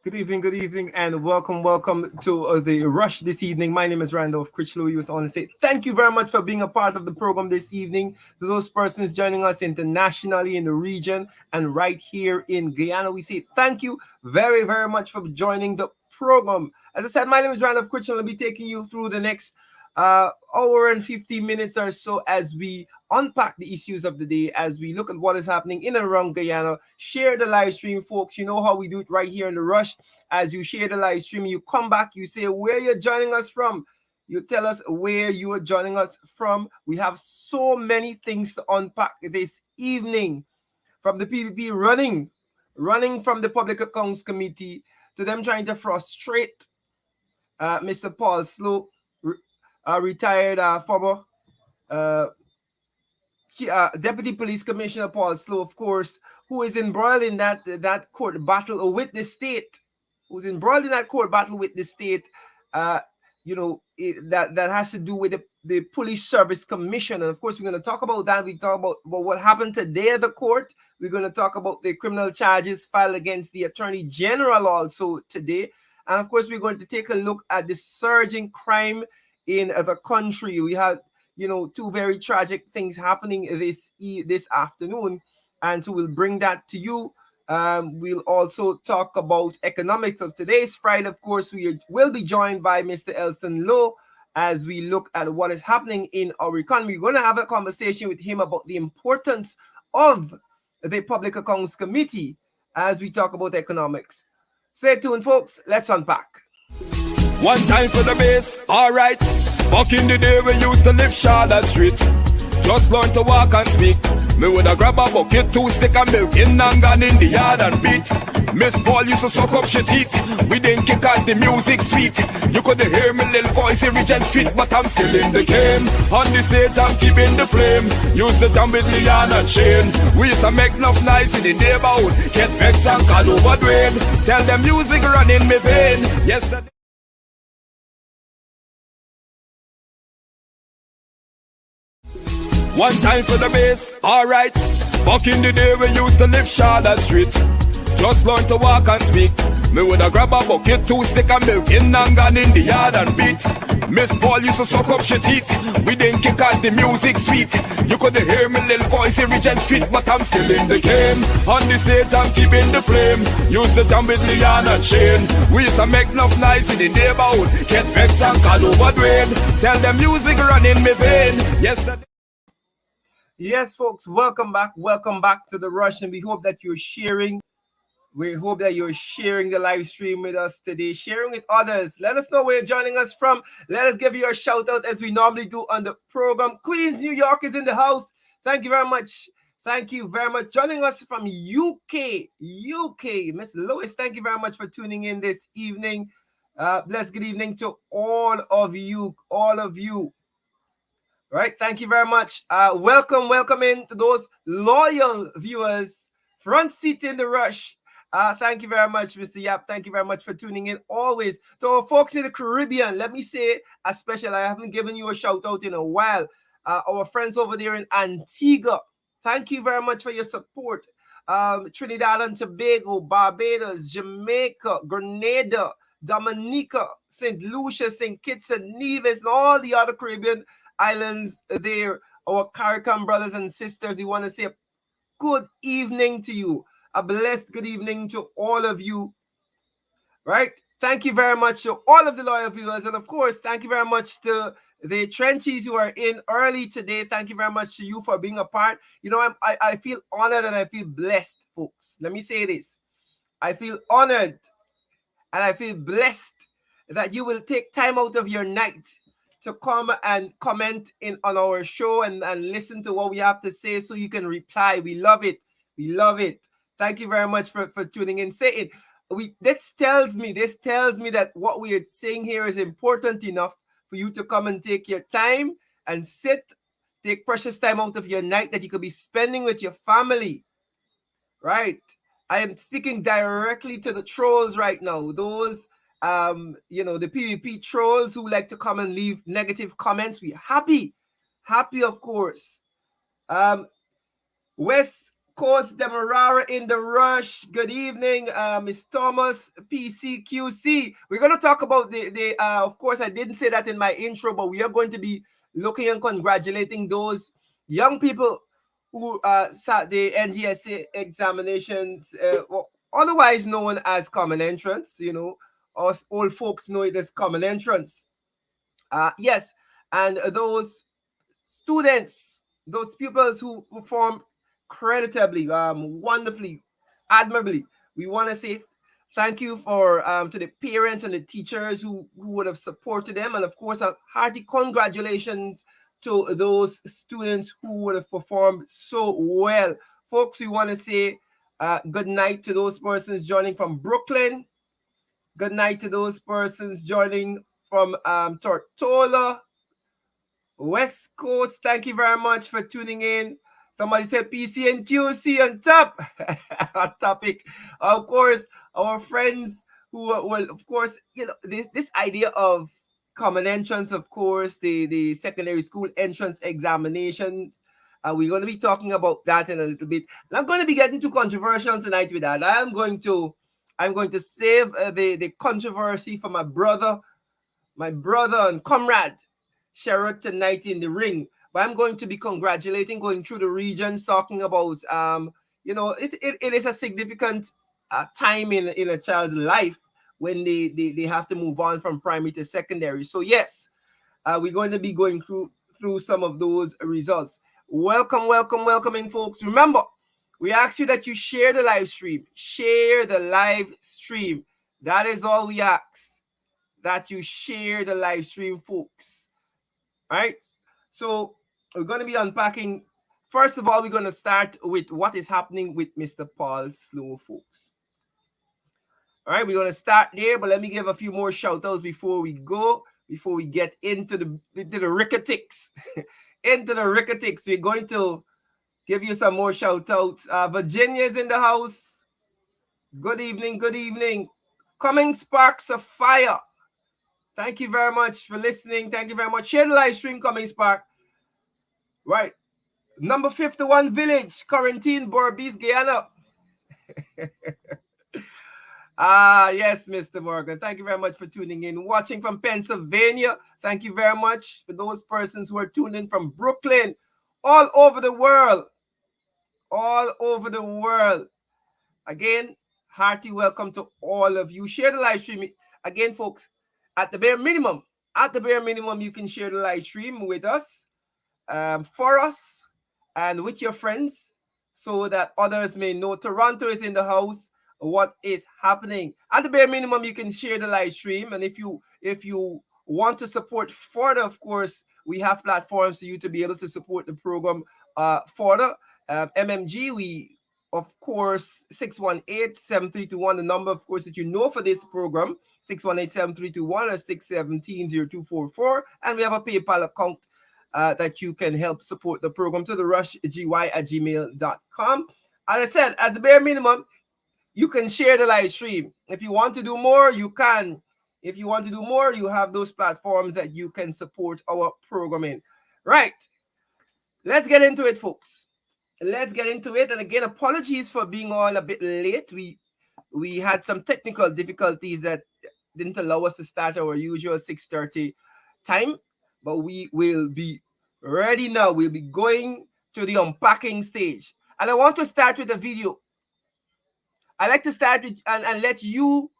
good evening, and welcome to the Rush this evening. My name is Randolph Critchlow. You was on to say thank you very much for being a part of the program this evening. To those persons joining us internationally in the region and right here in Guyana, we say thank you very much for joining the program. As I said, my name is Randolph Critchlow. I'll be taking you through the next hour and 50 minutes or so as we unpack the issues of the day, as we look at what is happening in and around Guyana. Share the live stream, folks. You know how we do it right here in the Rush. As you share the live stream, you come back, you say where you're joining us from. You tell us where you are joining us from. We have so many things to unpack this evening. From the PPP running from the Public Accounts Committee, to them trying to frustrate Mr. Paul Slowe, retired former Deputy Police Commissioner Paul Slowe, of course, who is embroiled in that court battle with the state, that has to do with the Police Service Commission. And of course, we're going to talk about that. We talk about what happened today at the court. We're going to talk about the criminal charges filed against the Attorney General also today. And of course, we're going to take a look at the surging crime in the country. We had, two very tragic things happening this afternoon, and so we'll bring that to you. We'll also talk about economics of today's Friday. Of course, we will be joined by Mr. Elson Low as we look at what is happening in our economy. We're going to have a conversation with him about the importance of the Public Accounts Committee as we talk about economics. Stay tuned, folks. Let's unpack. One time for the bass, alright. Back in the day we used to live Charlotte Street. Just learn to walk and speak. Me woulda grab a bucket, 2 stick of milk in and gone in the yard and beat. Miss Paul used to suck up she teeth. We didn't kick cause the music sweet. You could hear me little voice in Regent Street, but I'm still in the game. On the stage I'm keeping the flame. Used to jump with Leon and Shane. We used to make enough noise in the neighborhood. Get vexed and call over Dwayne. Tell them music run in me vein. Yesterday. One time for the bass, alright. Back in the day we used to live Charlotte Street. Just learn to walk and speak. Me woulda grab a bucket, 2 stick of milk in and gone in the yard and beat. Miss Paul used to suck up she teeth. We didn't kick cause the music sweet. You could hear me little voice in Regent Street, but I'm still in the game. On the stage I'm keeping the flame. Used to jump with Leon and Shane. We used to make enough noise in the neighborhood. Get vexed and call over Dwayne. Tell them music run in me vein. Yesterday. Yes, folks, welcome back to the Rush, and we hope that you're sharing. We hope that you're sharing the live stream with us today, sharing with others. Let us know where you're joining us from. Let us give you a shout out as we normally do on the program. Queens, New York is in the house. Thank you very much. Joining us from UK. Miss Lois, thank you very much for tuning in this evening. Blessed good evening to all of you. Right, thank you very much. Welcome in to those loyal viewers. Front seat in the Rush. Thank you very much, Mr. Yap. Thank you very much for tuning in always. To our folks in the Caribbean, let me say a special. I haven't given you a shout out in a while. Our friends over there in Antigua, thank you very much for your support. Trinidad and Tobago, Barbados, Jamaica, Grenada, Dominica, St. Lucia, St. Kitts and Nevis, and all the other Caribbean islands there, our CARICOM brothers and sisters. We want to say a good evening to you, a blessed good evening to all of you, right? Thank you very much to all of the loyal viewers, and of course, thank you very much to the trenchies who are in early today. Thank you very much to you for being a part. I feel honored and I feel blessed, folks. Let me say this. I feel honored and I feel blessed that you will take time out of your night to come and comment on our show and listen to what we have to say so you can reply. We love it. Thank you very much for tuning in. This tells me that what we are saying here is important enough for you to come and take your time and take precious time out of your night that you could be spending with your family, right? I am speaking directly to the trolls right now. Those the PvP trolls who like to come and leave negative comments. We're happy, of course. West course, Demerara in the rush. Good evening, Miss Thomas, PCQC. We're going to talk about of course, I didn't say that in my intro, but we are going to be looking and congratulating those young people who sat the NGSA examinations, otherwise known as common entrance. You know, us old folks know it as common entrance. Yes, and those students, those pupils who performed creditably, wonderfully, admirably. We want to say thank you for to the parents and the teachers who would have supported them, and of course, a hearty congratulations to those students who would have performed so well. Folks, we want to say good night to those persons joining from Brooklyn. Good night to those persons joining from Tortola, West Coast. Thank you very much for tuning in. Somebody said PC and QC on top. Hot topic. Of course, our friends who will, of course, you know, this idea of common entrance, of course, the secondary school entrance examinations. We're going to be talking about that in a little bit. And I'm going to be getting too controversial tonight with that. I'm going to save the controversy for my brother and comrade Sherrod tonight in the ring. But I'm going to be congratulating, going through the regions, talking about you know, it is a significant time in a child's life when they have to move on from primary to secondary. So yes, we're going to be going through some of those results. Welcome in, folks. Remember, we ask you that you share the live stream. Share the live stream. That is all we ask. That you share the live stream, folks. All right. So we're going to be unpacking. First of all, we're going to start with what is happening with Mr. Paul Slowe, folks. All right, we're going to start there, but let me give a few more shout-outs before we get into the ricketics. Into the ricketics, we're going to give you some more shout-outs. Virginia's in the house. Good evening. Coming Sparks of Fire. Thank you very much for listening. Thank you very much. Share the live stream, Coming Spark. Right. Number 51 Village, Quarantine, Borbies, Guyana. Yes, Mr. Morgan. Thank you very much for tuning in. Watching from Pennsylvania. Thank you very much for those persons who are tuned in from Brooklyn. All over the world. Again, hearty welcome to all of you. Share the live stream. Again, folks, at the bare minimum, you can share the live stream with us, for us, and with your friends, so that others may know Toronto is in the house, what is happening. At the bare minimum, you can share the live stream, and if you want to support further, of course, we have platforms for you to be able to support the program further. MMG, we, of course, 618-7321, the number, of course, that you know for this program, 618-7321 or 617-0244. And we have a PayPal account that you can help support the program to the rushgy@gmail.com. As I said, as a bare minimum, you can share the live stream. If you want to do more, you can. If you want to do more, you have those platforms that you can support our programming. Right. Let's get into it, folks. Let's get into it. And again, apologies for being on a bit late. We had some technical difficulties that didn't allow us to start our usual 6:30 time, but we will be ready now. We'll be going to the unpacking stage. And I want to start with a video. I like to start with and let you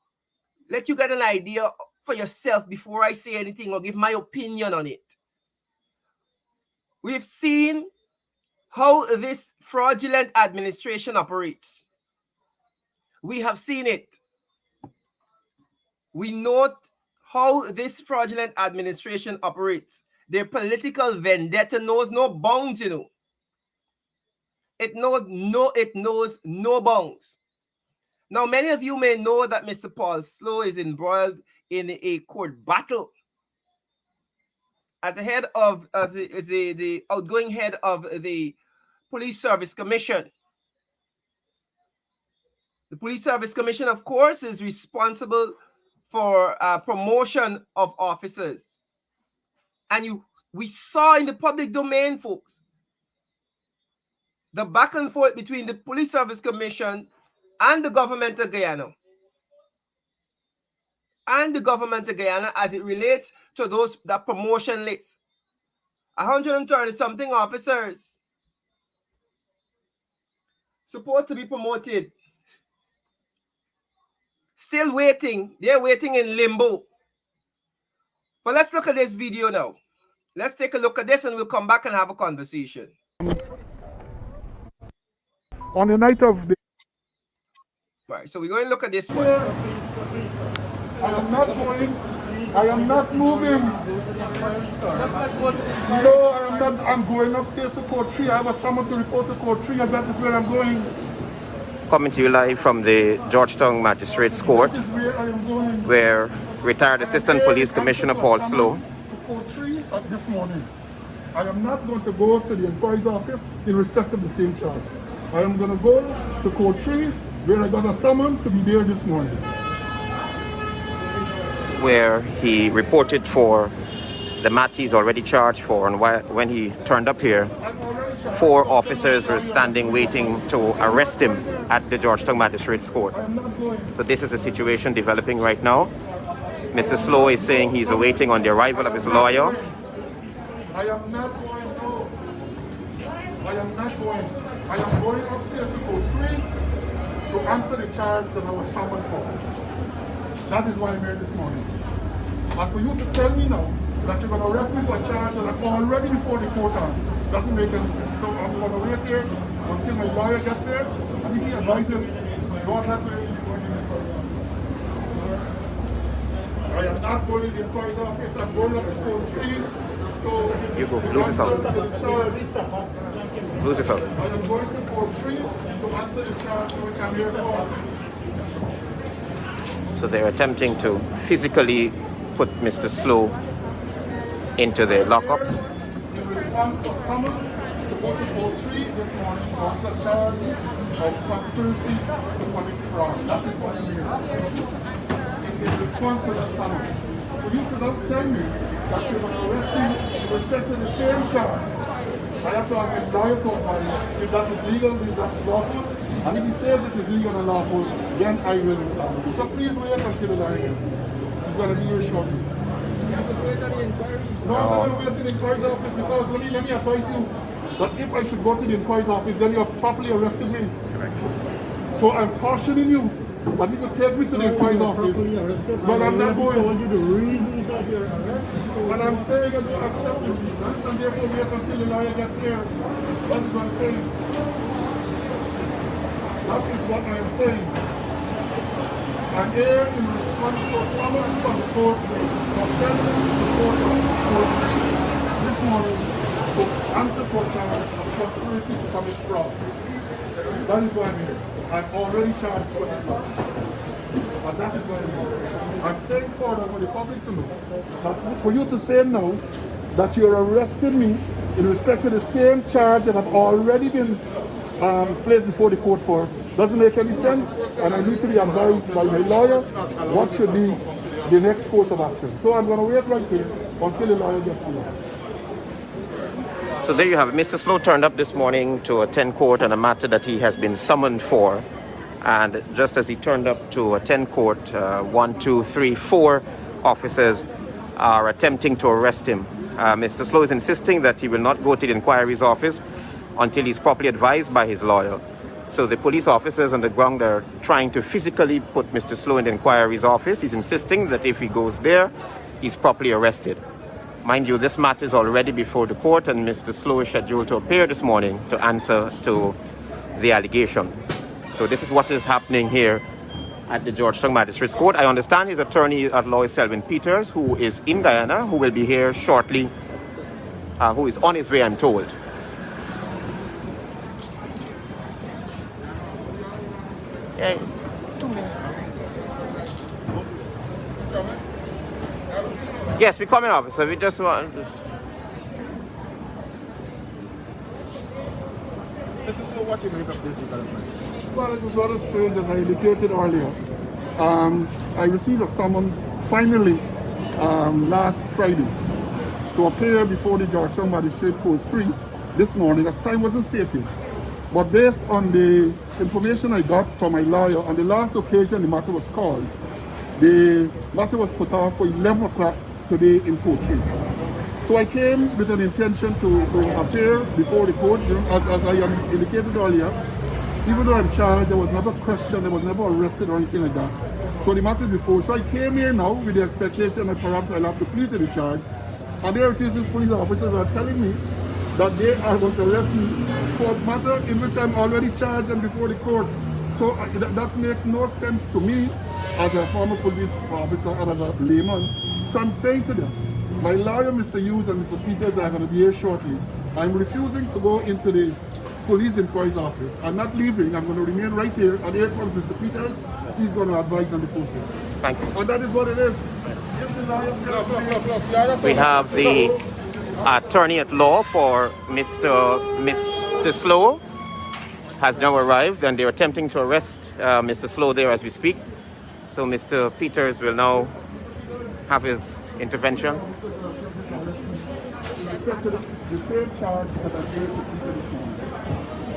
get an idea for yourself before I say anything or give my opinion on it. We've seen how this fraudulent administration operates. We have seen it. We note how this fraudulent administration operates. Their political vendetta knows no bounds, you know. It knows no bounds. Now, many of you may know that Mr. Paul Slowe is embroiled in a court battle as the outgoing head of the Police Service Commission. The Police Service Commission, of course, is responsible for promotion of officers. And we saw in the public domain, folks, the back and forth between the Police Service Commission and the government of Guyana. And the government of Guyana as it relates to that promotion list. 130-something officers supposed to be promoted. Still waiting. They're waiting in limbo. But let's look at this video now. Let's take a look at this and we'll come back and have a conversation. On the night of the... Right, so we're going to look at this one. I am not going. I am not moving. No, I am not. I'm going upstairs to Court 3. I have a summons to report to Court 3 and that is where I'm going. Coming to you live from the Georgetown Magistrates Court, where retired Assistant Police Commissioner Paul Slowe. Court 3 this morning. I am not going to go to the inquiry's office in respect of the same charge. I am going to go to Court 3 where I got a summons to be there this morning. Where he reported for the matter he's already charged for, and when he turned up here, 4 officers were standing waiting to arrest him at the Georgetown Magistrates Court. So this is the situation developing right now. Mr. Slowe is saying he's awaiting on the arrival of his lawyer. I am not going to. I am not going. I am going upstairs to Court 3 to answer the charge that I was summoned for. That is why I'm here this morning. And for you to tell me now that you're going to arrest me for a charge that I'm already before the court on doesn't make any sense. So I'm going to wait here until my lawyer gets here, and if he advises, go ahead with it. I am not going to the inquiry's office. I'm going up to Court 3. So You go, lose this out. Lose this out. I am going to Court 3 to answer the charge which I'm here for. So they're attempting to physically put Mr. Slowe into the lockups. In response to summons to go to Court 3 this morning on the charge of conspiracy to commit fraud. That is what I'm here. In response to that summons, for you to not tell me that you're going to arrest me in respect to the same charge, I have to have a lawyer talk about it. If that is legal, if that is lawful, and if he says it is legal and lawful, then I will. So please wait until the lawyer gets here. He's going to be here shortly. No, I'm going to wait to the inquiry's office because let me advise you that if I should go to the inquiry's office, then you have properly arrested me. So I'm cautioning you that if you take me to the inquiry's office, but I'm not going. The reasons of your arrest. And I'm saying I don't accept the reasons, and therefore wait until the lawyer gets here. That is what I'm saying. That is what I am saying. I'm here in response to a summons from the court for sending the court this morning to answer for charge of conspiracy to commit fraud. That is why I'm here. I'm already charged for this. And that is why I'm here. I'm saying further for the public to know that for you to say now that you're arresting me in respect to the same charge that I've already been placed before the court for doesn't make any sense, and I need to be advised by my lawyer what should be the next course of action. So I'm going to wait right here until the lawyer gets here. So there you have it. Mr. Slowe turned up this morning to attend court on a matter that he has been summoned for. And just as he turned up to attend court, 1, 2, 3, 4 officers are attempting to arrest him. Mr. Slowe is insisting that he will not go to the inquiry's office until he's properly advised by his lawyer. So the police officers on the ground are trying to physically put Mr. Slowe in the inquiry's office. He's insisting that if he goes there, he's properly arrested. Mind you, this matter is already before the court, and Mr. Slowe is scheduled to appear this morning to answer to the allegation. So this is what is happening here at the Georgetown Magistrates Court. I understand his attorney at law is Selwyn Peters, who is in Guyana, who will be here shortly, who is on his way, I'm told. Yeah, 2 minutes. Yes, we're coming, officer. We just want... This is what you make of this development. Well, it was rather strange, as I indicated earlier. I received a summons finally last Friday to appear before the Georgetown Magistrate Court 3 this morning, as time wasn't stated. But based on the information I got from my lawyer, on the last occasion the matter was called, the matter was put off for 11 o'clock today in court. So I came with an intention to appear before the court, as I indicated earlier. Even though I'm charged, I was never questioned, I was never arrested or anything like that. So the matter before. So I came here now with the expectation that perhaps I'll have to plead to the charge. And there it is, these police officers are telling me that they are going to arrest me for a matter in which I'm already charged and before the court. So that makes no sense to me as a former police officer and as a layman. So I'm saying to them, my lawyer, Mr. Hughes and Mr. Peters, are going to be here shortly. I'm refusing to go into the police inquiry's office. I'm not leaving. I'm going to remain right here. And here comes Mr. Peters. He's going to advise on the process. Thank you. And that is what it is. We have the attorney at law for Mr. Slowe has now arrived, and they're attempting to arrest Mr. Slowe there as we speak. So Mr. Peters will now have his intervention. The same charge that I gave to Peter this morning.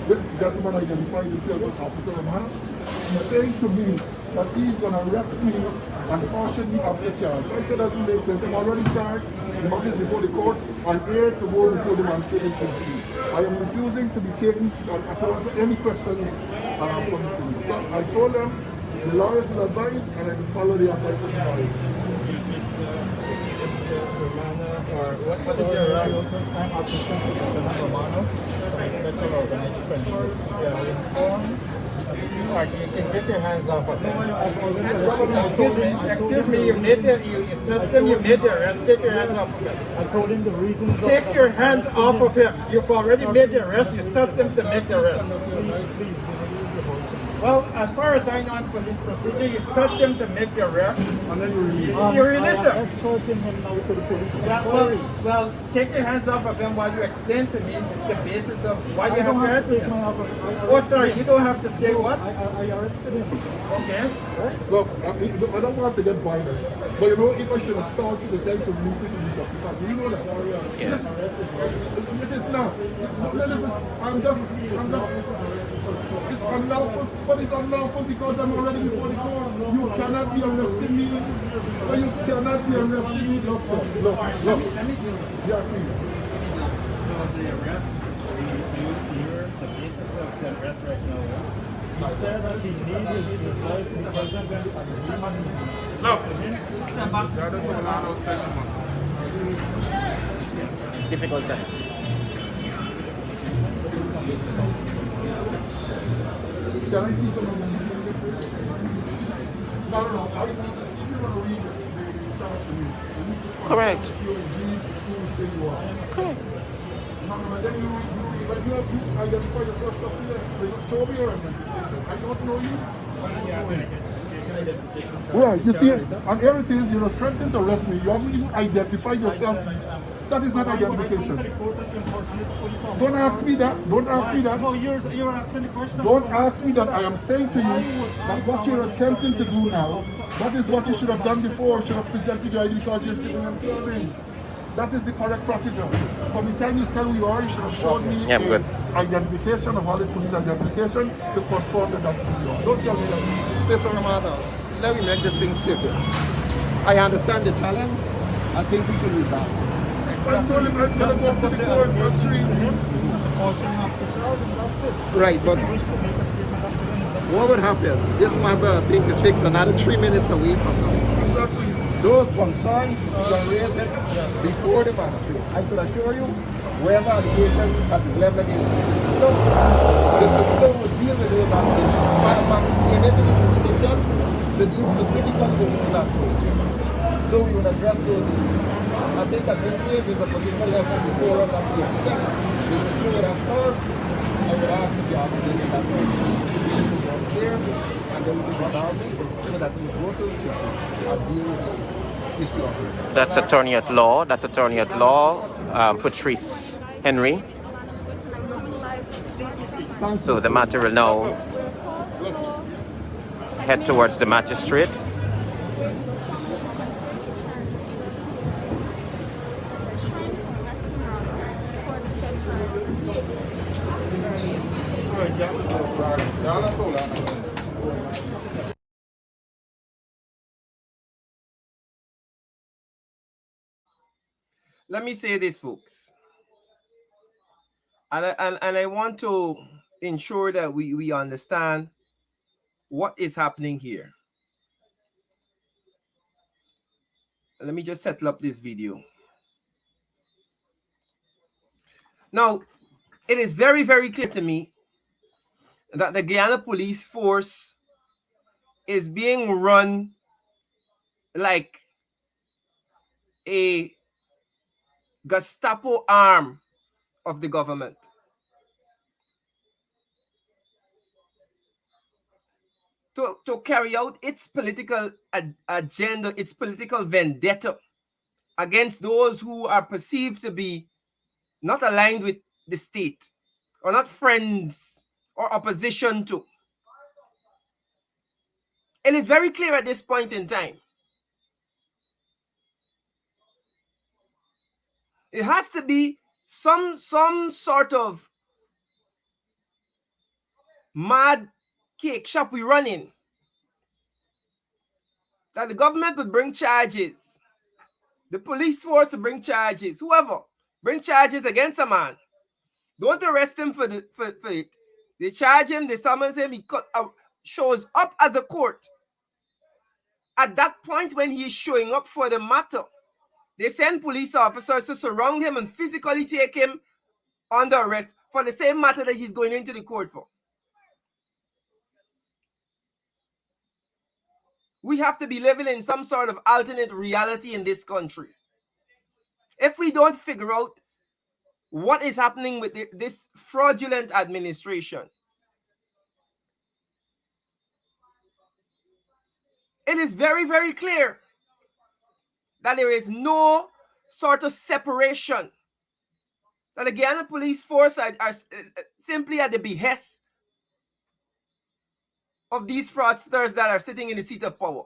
This gentleman identified himself as Officer Romano. He's saying to me that he's going to arrest me and caution me of the charge. I said that makes sense. I'm already charged. The matter is before the court. I'm here to go before the magistrate in custody. I am refusing to be taken to answer any questions from the police. So I told them the lawyers will advise and I will follow the advice of the lawyers. What is your role? I'm Assistant Lieutenant Romano, Inspector Organization. You can get your hands off of him. Excuse me, you made the arrest. Take your hands off of him. I told him the reasons. Take your hands off of him. You've already made the arrest. You touched him to make the arrest. Well, as far as I know in police procedure, you touched him to make the arrest. And then you release him. I escorted him now to the police. Well, take your hands off of him while you explain to me the basis of why you have your hands on him. Oh, sorry, you don't have to say what? I arrested him. Okay. Look, I don't want to get violent, but you know, if I should assault you, the time to release it to be justified. Do you know that? Yes. It is not. No, listen, it's unlawful, but it's unlawful because I'm already before the court. You cannot be arresting me. But you cannot be arresting me. Look. Yeah, please. So the arrest, you're the basis of the arrest right now. He said that he needed his life because I'm going to Difficult time. Can I see some of them? No. I want to see if you want to read the charge to me. Correct. Correct. Then you identify yourself up here. Show me your identification. I don't know you. Right, you see, and everything you're threatening to arrest me. You haven't even identified yourself. That is not identification. Don't ask me that. Don't ask me that. No, you're asking the question. Don't ask me that. I am saying to you that what you're attempting to do now, that is what you should have done before. You should have presented your ID card and sitting and serving. That is the correct procedure. From the time you said who you are, you should have showed me good. identification, a valid police identification to confirm that is you. Don't tell me that. Mr. Romano, let me make this thing civil. I understand the challenge. I think we can move that. I told him I was going to go to the court for 3 Right, but what would happen? This matter, I think, is fixed another 3 minutes away from now. Those concerns were raised before the magistrate. I could assure you, wherever allegations at the level against the system would deal with those allegations. Matter of fact, in every jurisdiction, the deal specifically with those allegations. So we would address those issues. I think at this stage is a particular level before that we expect. If the two would have served, I would ask the opposition that we here, and then we can go down so that these voters should deal with the issue of it. That's attorney at law, Patrice Henry. So the matter will now head towards the magistrate. let me say this, folks. And I want to ensure that we understand what is happening here. Let me just settle up this video. Now, it is very, very clear to me that the Guyana police force is being run like a Gestapo arm of the government. To carry out its political agenda, its political vendetta against those who are perceived to be not aligned with the state, or not friends or opposition to. It is very clear at this point in time. It has to be some sort of mad cake shop we run in, that the government would bring charges, the police force would bring charges, whoever bring charges against a man. Don't arrest him for it. They charge him, they summons him, he shows up at the court. At that point, when he is showing up for the matter, they send police officers to surround him and physically take him under arrest for the same matter that he's going into the court for. We have to be living in some sort of alternate reality in this country. If we don't figure out what is happening with this fraudulent administration, it is very, very clear that there is no sort of separation, that the Guyana police force are simply at the behest of these fraudsters that are sitting in the seat of power.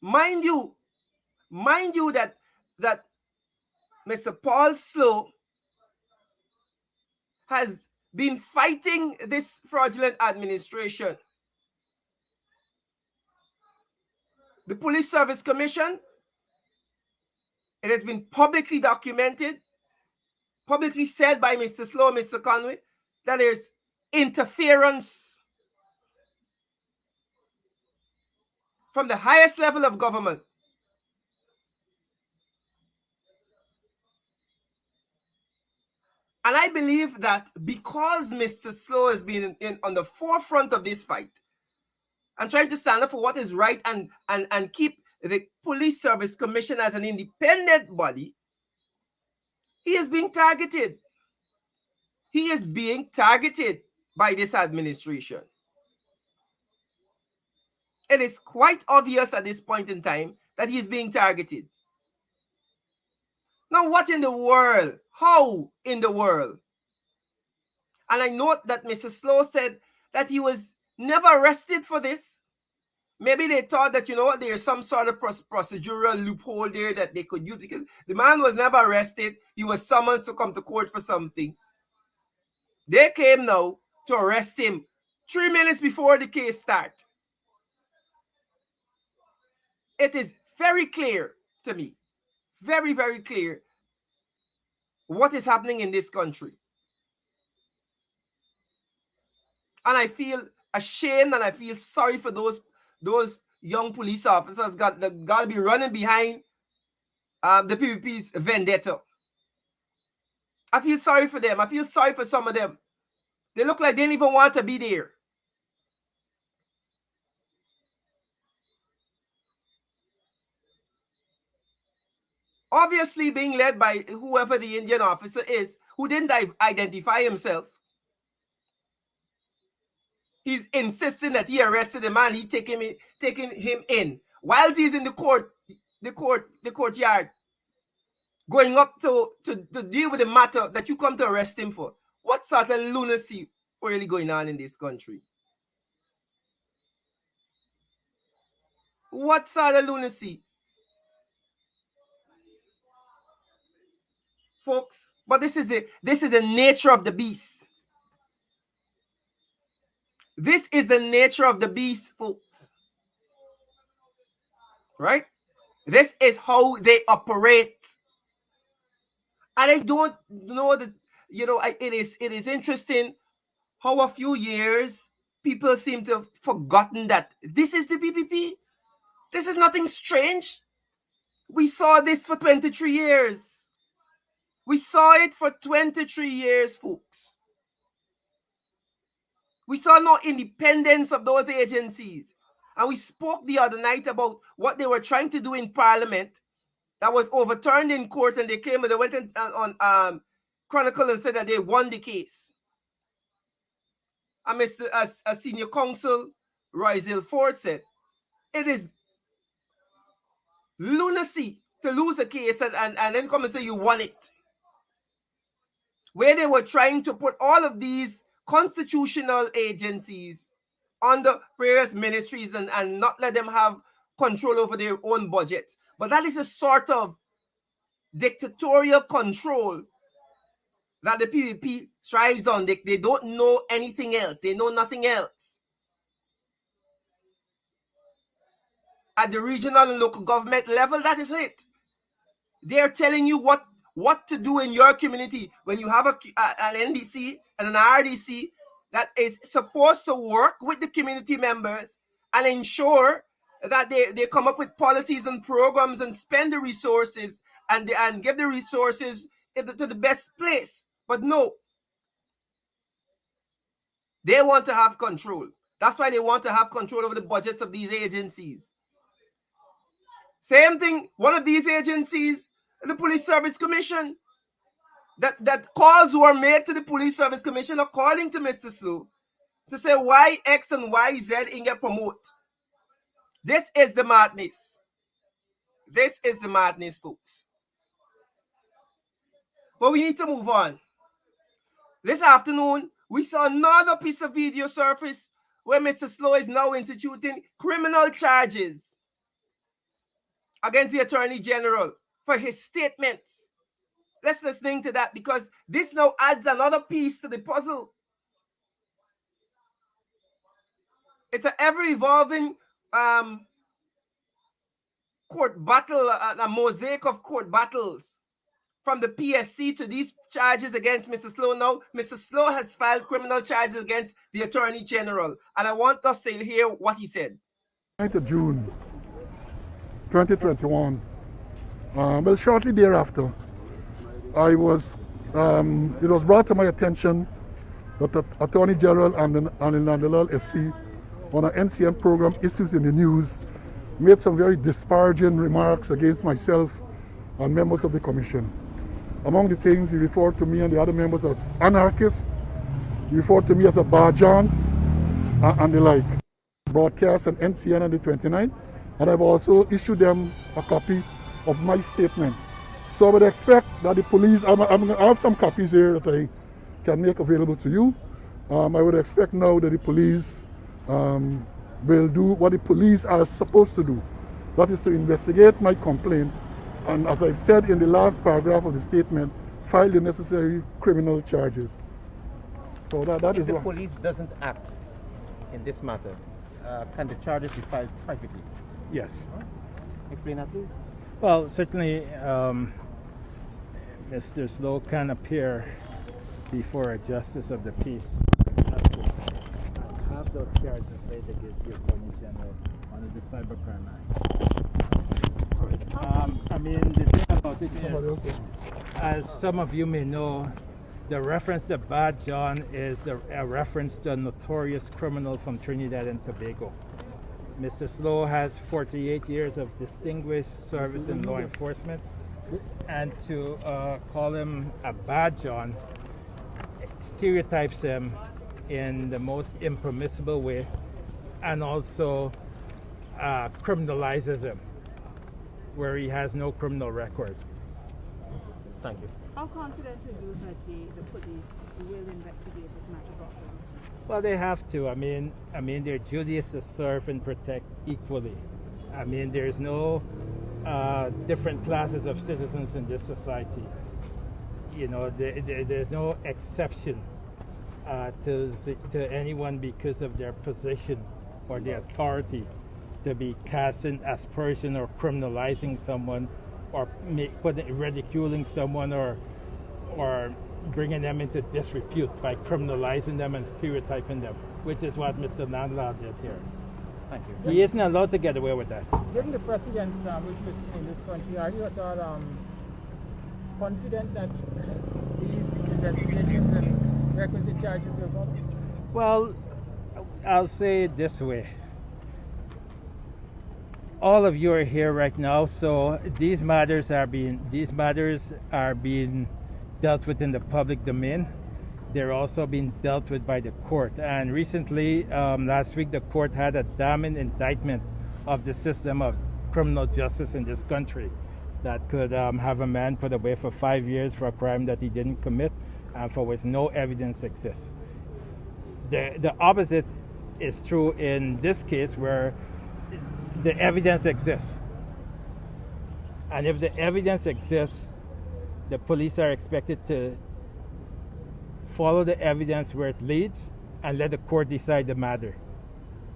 Mind you that Mr. Paul Slowe has been fighting this fraudulent administration. The Police Service Commission, it has been publicly documented, publicly said by Mr. Slowe, Mr. Conway, that there's interference from the highest level of government. And I believe that because Mr. Slowe has been on the forefront of this fight and trying to stand up for what is right and keep the Police Service Commission as an independent body, he is being targeted. He is being targeted by this administration. It is quite obvious at this point in time that he is being targeted. Now, what in the world? How in the world? And I note that Mr. Slowe said that he was never arrested for this. Maybe they thought that, you know what, there's some sort of procedural loophole there that they could use, because the man was never arrested. He was summoned to come to court for something. They came now to arrest him 3 minutes before the case started. It is very clear to me, very, very clear, what is happening in this country. And I feel ashamed and I feel sorry for those young police officers got to be running behind the PPP's vendetta. I feel sorry for them. I feel sorry for some of them. They look like they didn't even want to be there. Obviously being led by whoever the Indian officer is, who didn't identify himself. He's insisting that he arrested the man, he taking him in. Whilst he's in the courtyard, going up to deal with the matter that you come to arrest him for. What sort of lunacy really going on in this country? What sort of lunacy? Folks, but this is the nature of the beast. This is the nature of the beast, folks. Right? This is how they operate. And I don't know that, it is interesting how a few years people seem to have forgotten that this is the PPP. This is nothing strange. We saw this for 23 years. We saw it for 23 years, folks. We saw no independence of those agencies. And we spoke the other night about what they were trying to do in Parliament that was overturned in court, and they came and they went on Chronicle and said that they won the case. And a senior counsel, Royce Ford, said, it is lunacy to lose a case and then come and say you won it. Where they were trying to put all of these constitutional agencies under various ministries and not let them have control over their own budget. But that is a sort of dictatorial control that the PPP strives on. They don't know anything else. They know nothing else. At the regional and local government level, that is it. They're telling you what to do in your community when you have an NDC and an RDC that is supposed to work with the community members and ensure that they come up with policies and programs and spend the resources and give the resources to the best place. But no, they want to have control. That's why they want to have control over the budgets of these agencies. Same thing, one of these agencies, the Police Service Commission, that calls were made to the Police Service Commission, according to Mr. Slowe, to say why X and Y Z in get promote. This is the madness. This is the madness, folks. But we need to move on. This afternoon, we saw another piece of video surface where Mr. Slowe is now instituting criminal charges against the Attorney General for his statements. Let's listen to that, because this now adds another piece to the puzzle. It's an ever-evolving court battle, a mosaic of court battles, from the PSC to these charges against Mr. Slowe. Now, Mr. Slowe has filed criminal charges against the Attorney General, and I want us to hear what he said. 9th of June 2021. Well, shortly thereafter, it was brought to my attention that the Attorney General and the Nandalal SC on an NCM program Issues in the News made some very disparaging remarks against myself and members of the commission. Among the things, he referred to me and the other members as anarchists. He referred to me as a barjan and the like. Broadcast on NCN on the 29th, and I've also issued them a copy of my statement. So I would expect that the police, I have some copies here that I can make available to you. I would expect now that the police will do what the police are supposed to do. That is to investigate my complaint, and as I've said in the last paragraph of the statement, file the necessary criminal charges. So that is if the what police doesn't act in this matter, can the charges be filed privately? Yes. Explain that, please. Well, certainly, Mr. Slowe can appear before a justice of the peace. Have those charges laid against the Attorney General under the Cybercrime Act. I mean, the thing about it is, as some of you may know, the reference to Bad John is a reference to a notorious criminal from Trinidad and Tobago. Mr. Slowe has 48 years of distinguished service in law enforcement, and to call him a Bad John stereotypes him in the most impermissible way, and also criminalizes him where he has no criminal record. Thank you. How confident are you that the police will investigate this matter properly? Well, they have to. I mean, their duty is to serve and protect equally. I mean, there's no different classes of citizens in this society. You know, there's no exception to anyone because of their position or their authority, to be casting aspersion or criminalizing someone, or ridiculing someone, or bringing them into disrepute by criminalizing them and stereotyping them, which is what Mr. Nandlal did here. Thank you. He isn't allowed to get away with that. Given the precedents which we see in this country, are you at all confident that these investigations and requisite charges will follow? Well, I'll say it this way. All of you are here right now, so these matters are being dealt with in the public domain. They're also being dealt with by the court. And recently, last week, the court had a damning indictment of the system of criminal justice in this country that could have a man put away for 5 years for a crime that he didn't commit and for which no evidence exists. The opposite is true in this case, where the evidence exists. And if the evidence exists, the police are expected to follow the evidence where it leads and let the court decide the matter.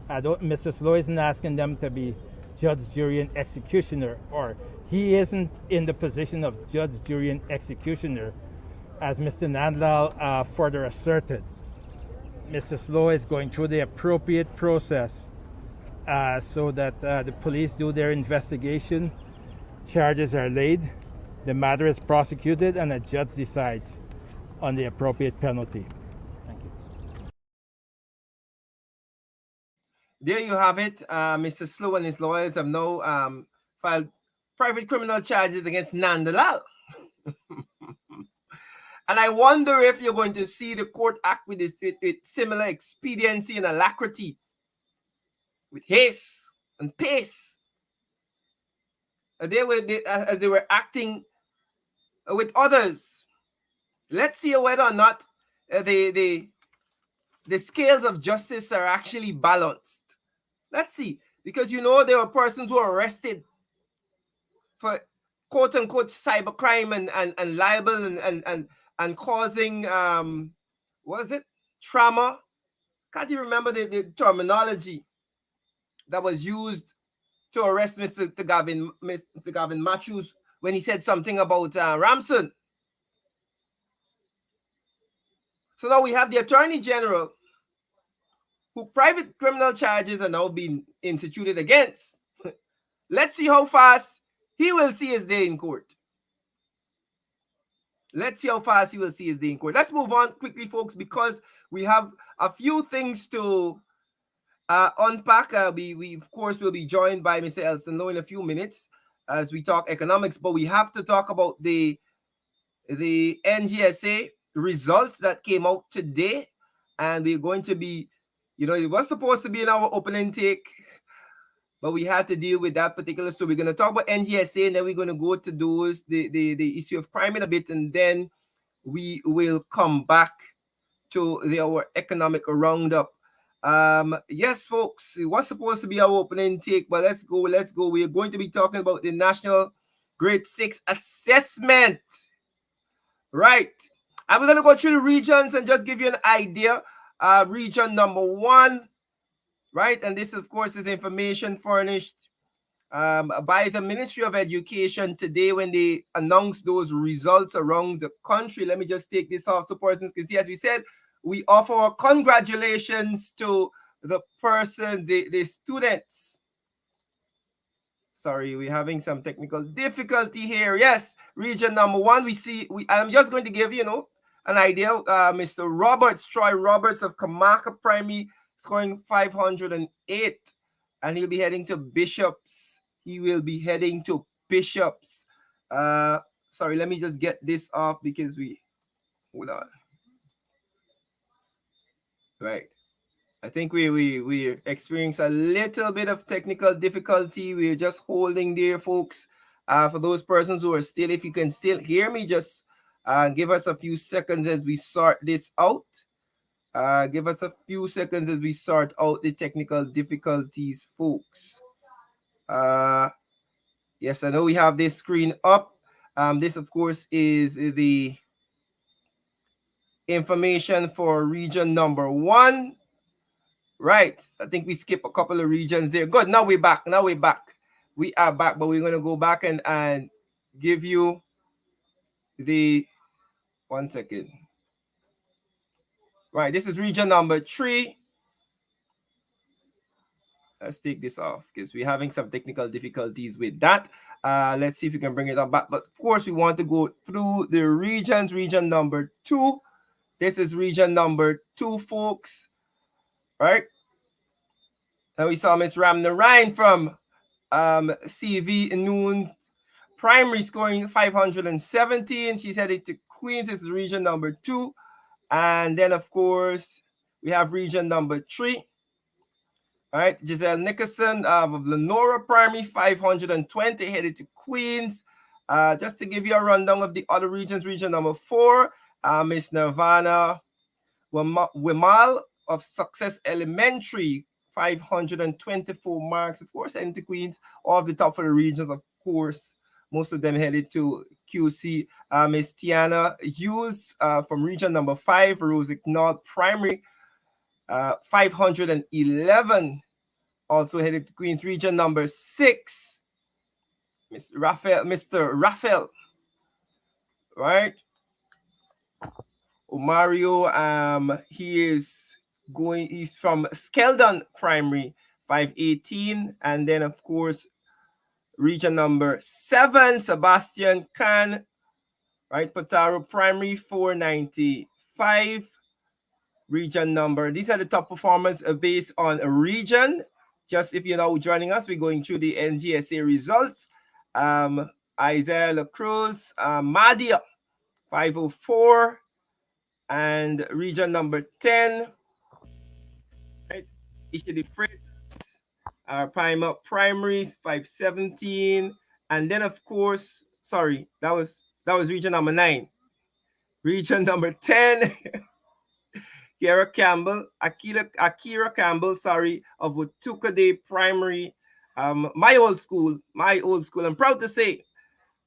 Mr. Slowe isn't asking them to be judge, jury, and executioner, or he isn't in the position of judge, jury, and executioner, as Mr. Nandlal further asserted. Mr. Slowe is going through the appropriate process so that the police do their investigation, charges are laid, the matter is prosecuted, and a judge decides on the appropriate penalty. Thank you. There you have it. Mr. Slowe and his lawyers have now filed private criminal charges against Nandlal. And I wonder if you're going to see the court act with similar expediency and alacrity, with haste and pace, as they were acting with others. Let's see whether or not the scales of justice are actually balanced. Let's see, because there were persons who were arrested for quote unquote cybercrime and libel and causing trauma. Can't you remember the terminology that was used to arrest Mr. Gavin Matthews when he said something about Ramson? So now we have the Attorney General, who private criminal charges are now being instituted against. Let's see how fast he will see his day in court. Let's see how fast he will see his day in court. Let's move on quickly, folks, because we have a few things to unpack. We of course, will be joined by Mr. Elson Low in a few minutes as we talk economics, but we have to talk about the NGSA results that came out today, and we're going to be, it was supposed to be in our opening take, but we had to deal with that particular. So we're going to talk about NGSA, and then we're going to go to the issue of crime in a bit, and then we will come back to our economic roundup. Yes, folks, it was supposed to be our opening take, but let's go. We are going to be talking about the National Grade 6 assessment. Right. I'm going to go through the regions and just give you an idea. Region number 1, right? And this, of course, is information furnished by the Ministry of Education today when they announced those results around the country. Let me just take this off so persons can see. As we said, we offer our congratulations to the students. Sorry, we're having some technical difficulty here. Yes, region number 1, I'm just going to give an idea. Mr. Roberts, Troy Roberts of Kamaka Primary, scoring 508, and he'll be heading to Bishops. Sorry, let me just get this off because hold on. Right. I think we experienced a little bit of technical difficulty. We're just holding there, folks. For those persons who are still, if you can still hear me, just give us a few seconds as we sort this out. Give us a few seconds as we sort out the technical difficulties, folks. Yes, I know we have this screen up. This, of course, is the information for region number 1. Right. I think we skipped a couple of regions there. Good. Now we're back. We are back, but we're going to go back and give you the 1 second. Right. This is region number 3. Let's take this off because we're having some technical difficulties with that. Let's see if we can bring it up back. But of course, we want to go through the regions. Region number 2. This is region number 2, folks. Right. And we saw Miss Ramna Ryan from CV Noon Primary scoring 517. She's headed to Queens. This is region number 2. And then, of course, we have region number 3. All right, Giselle Nickerson of Lenora Primary, 520, headed to Queens. Just to give you a rundown of the other regions, region number 4, Miss Nirvana Wimal of Success Elementary, 524 marks, of course, heading to Queens. All of the top 4 regions, of course, most of them headed to QC. Miss Tiana Hughes from region number 5, Rosignol Primary, 511, also headed to Queens. Region number 6, Mr. Raphael, right? Omario, he's from Skeldon Primary, 518, and then of course region number 7, Sebastian Khan, right? Potaro Primary, 495. Region number. These are the top performers based on a region. Just if you're now joining us, we're going through the NGSA results. Isaiah Lacruz, Madia, 504. And region number 10, right? Ishidi Freitas, Prima Primaries, 517. And then, of course, sorry, that was region number 9. Region number 10, Akira Campbell, of Watuka Primary, my old school. I'm proud to say,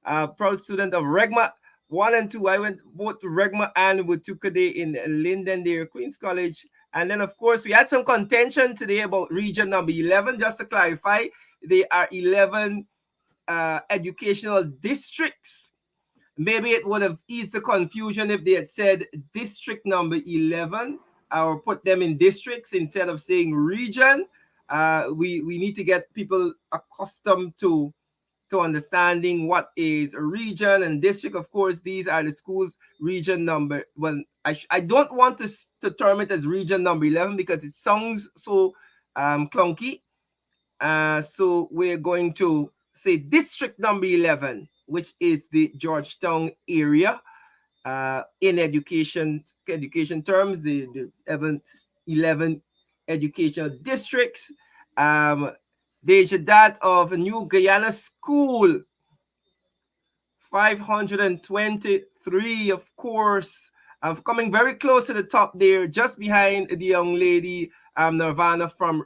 proud student of Regma 1 and 2. I went both to Regma and Watuka in Linden there, Queen's College. And then, of course, we had some contention today about region number 11. Just to clarify, there are 11 educational districts. Maybe it would have eased the confusion if they had said district number 11 or put them in districts instead of saying region. We need to get people accustomed to understanding what is a region and district. Of course, these are the schools region number. Well, I don't want to term it as region number 11 because it sounds so clunky. So we're going to say district number 11, which is the Georgetown area. In education terms, the 11 educational districts. That of New Guyana School, 523, of course. Coming very close to the top there, just behind the young lady Nirvana from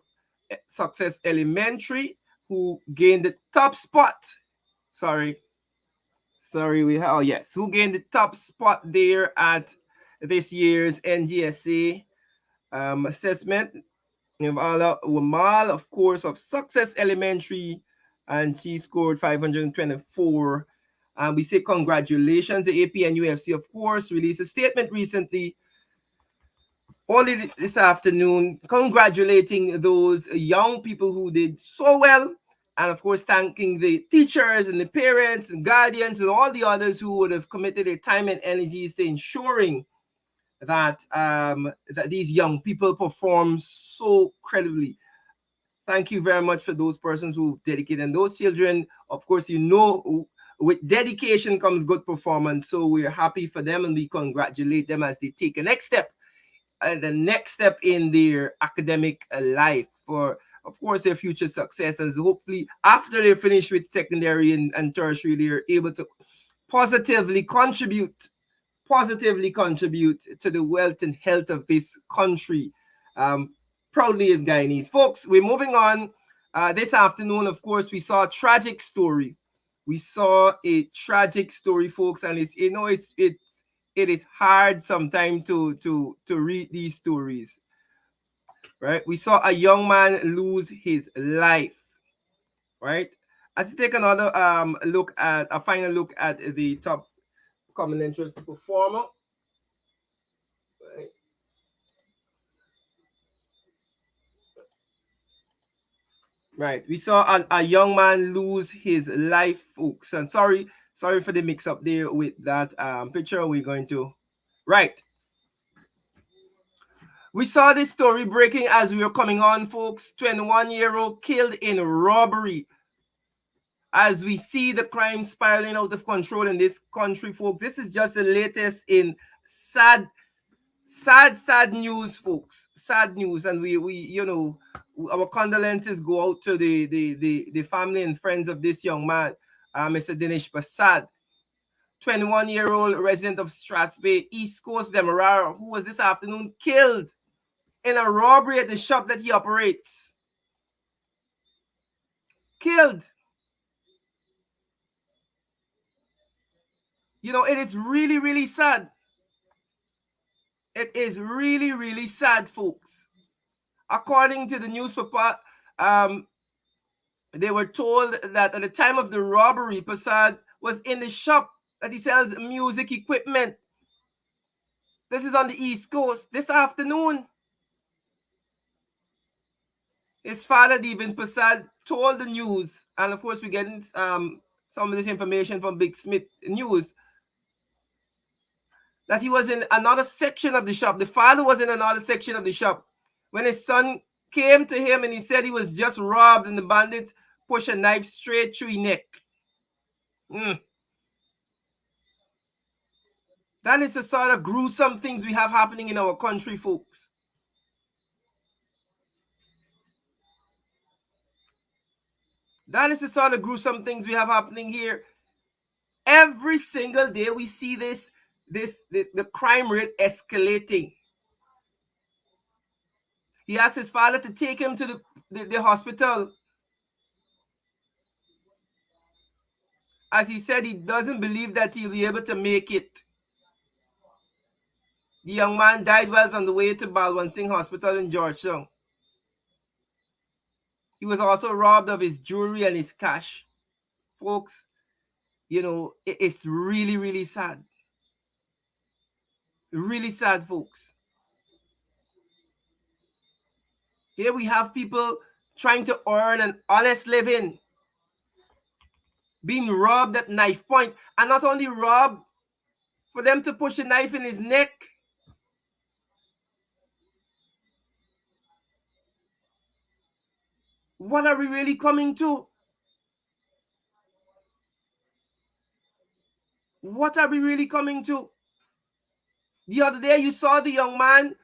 Success Elementary, who gained the top spot. Who gained the top spot there at this year's NGSA assessment. Nirvana Wamal, of course, of Success Elementary, and she scored 524. We say congratulations. The AP and UFC, of course, released a statement recently, only this afternoon, congratulating those young people who did so well. And of course, thanking the teachers and the parents and guardians and all the others who would have committed their time and energies to ensuring that that these young people perform so credibly. Thank you very much for those persons who dedicated. And those children, of course, with dedication comes good performance. So we're happy for them and we congratulate them as they take a next step. The next step in their academic life for, of course, their future success. And so hopefully after they finish with secondary and tertiary, they're able to positively contribute to the wealth and health of this country. Proudly as Guyanese. Folks, we're moving on. This afternoon, of course, we saw a tragic story. Folks, and it's it is hard sometimes to read these stories. Right? We saw a young man lose his life. Right? Let's take another final look at the top common entrance performer. Right? Right. We saw a young man lose his life, folks. And sorry for the mix up there with that picture. We're going to right. We saw this story breaking as we were coming on, folks. 21-year-old killed in robbery. As we see the crime spiraling out of control in this country, folks. This is just the latest in sad news, folks. Sad news. And we our condolences go out to the family and friends of this young man, Mr. Dinesh Prasad, 21-year-old resident of Strasbourg, East Coast, Demerara, who was this afternoon killed in a robbery at the shop that he operates. Killed. It is really, really sad. It is really, really sad, folks. According to the newspaper, they were told that at the time of the robbery, Prasad was in the shop that he sells music equipment. This is on the East Coast this afternoon. His father, Devin Prasad, told the news, and of course we're getting some of this information from Big Smith News, that he was in another section of the shop. The father was in another section of the shop when his son came to him and he said he was just robbed and the bandits pushed a knife straight through his neck. That is the sort of gruesome things we have happening in our country, folks. That is the sort of gruesome things we have happening here. Every single day we see the crime rate escalating. He asked his father to take him to the hospital, as he said he doesn't believe that he'll be able to make it. The young man died while on the way to Balwan Singh Hospital in Georgetown. He was also robbed of his jewelry and his cash. Folks, it's really, really sad. Really sad, folks. Here we have people trying to earn an honest living, being robbed at knife point, and not only robbed, for them to push a knife in his neck. What are we really coming to? What are we really coming to? The other day you saw the young man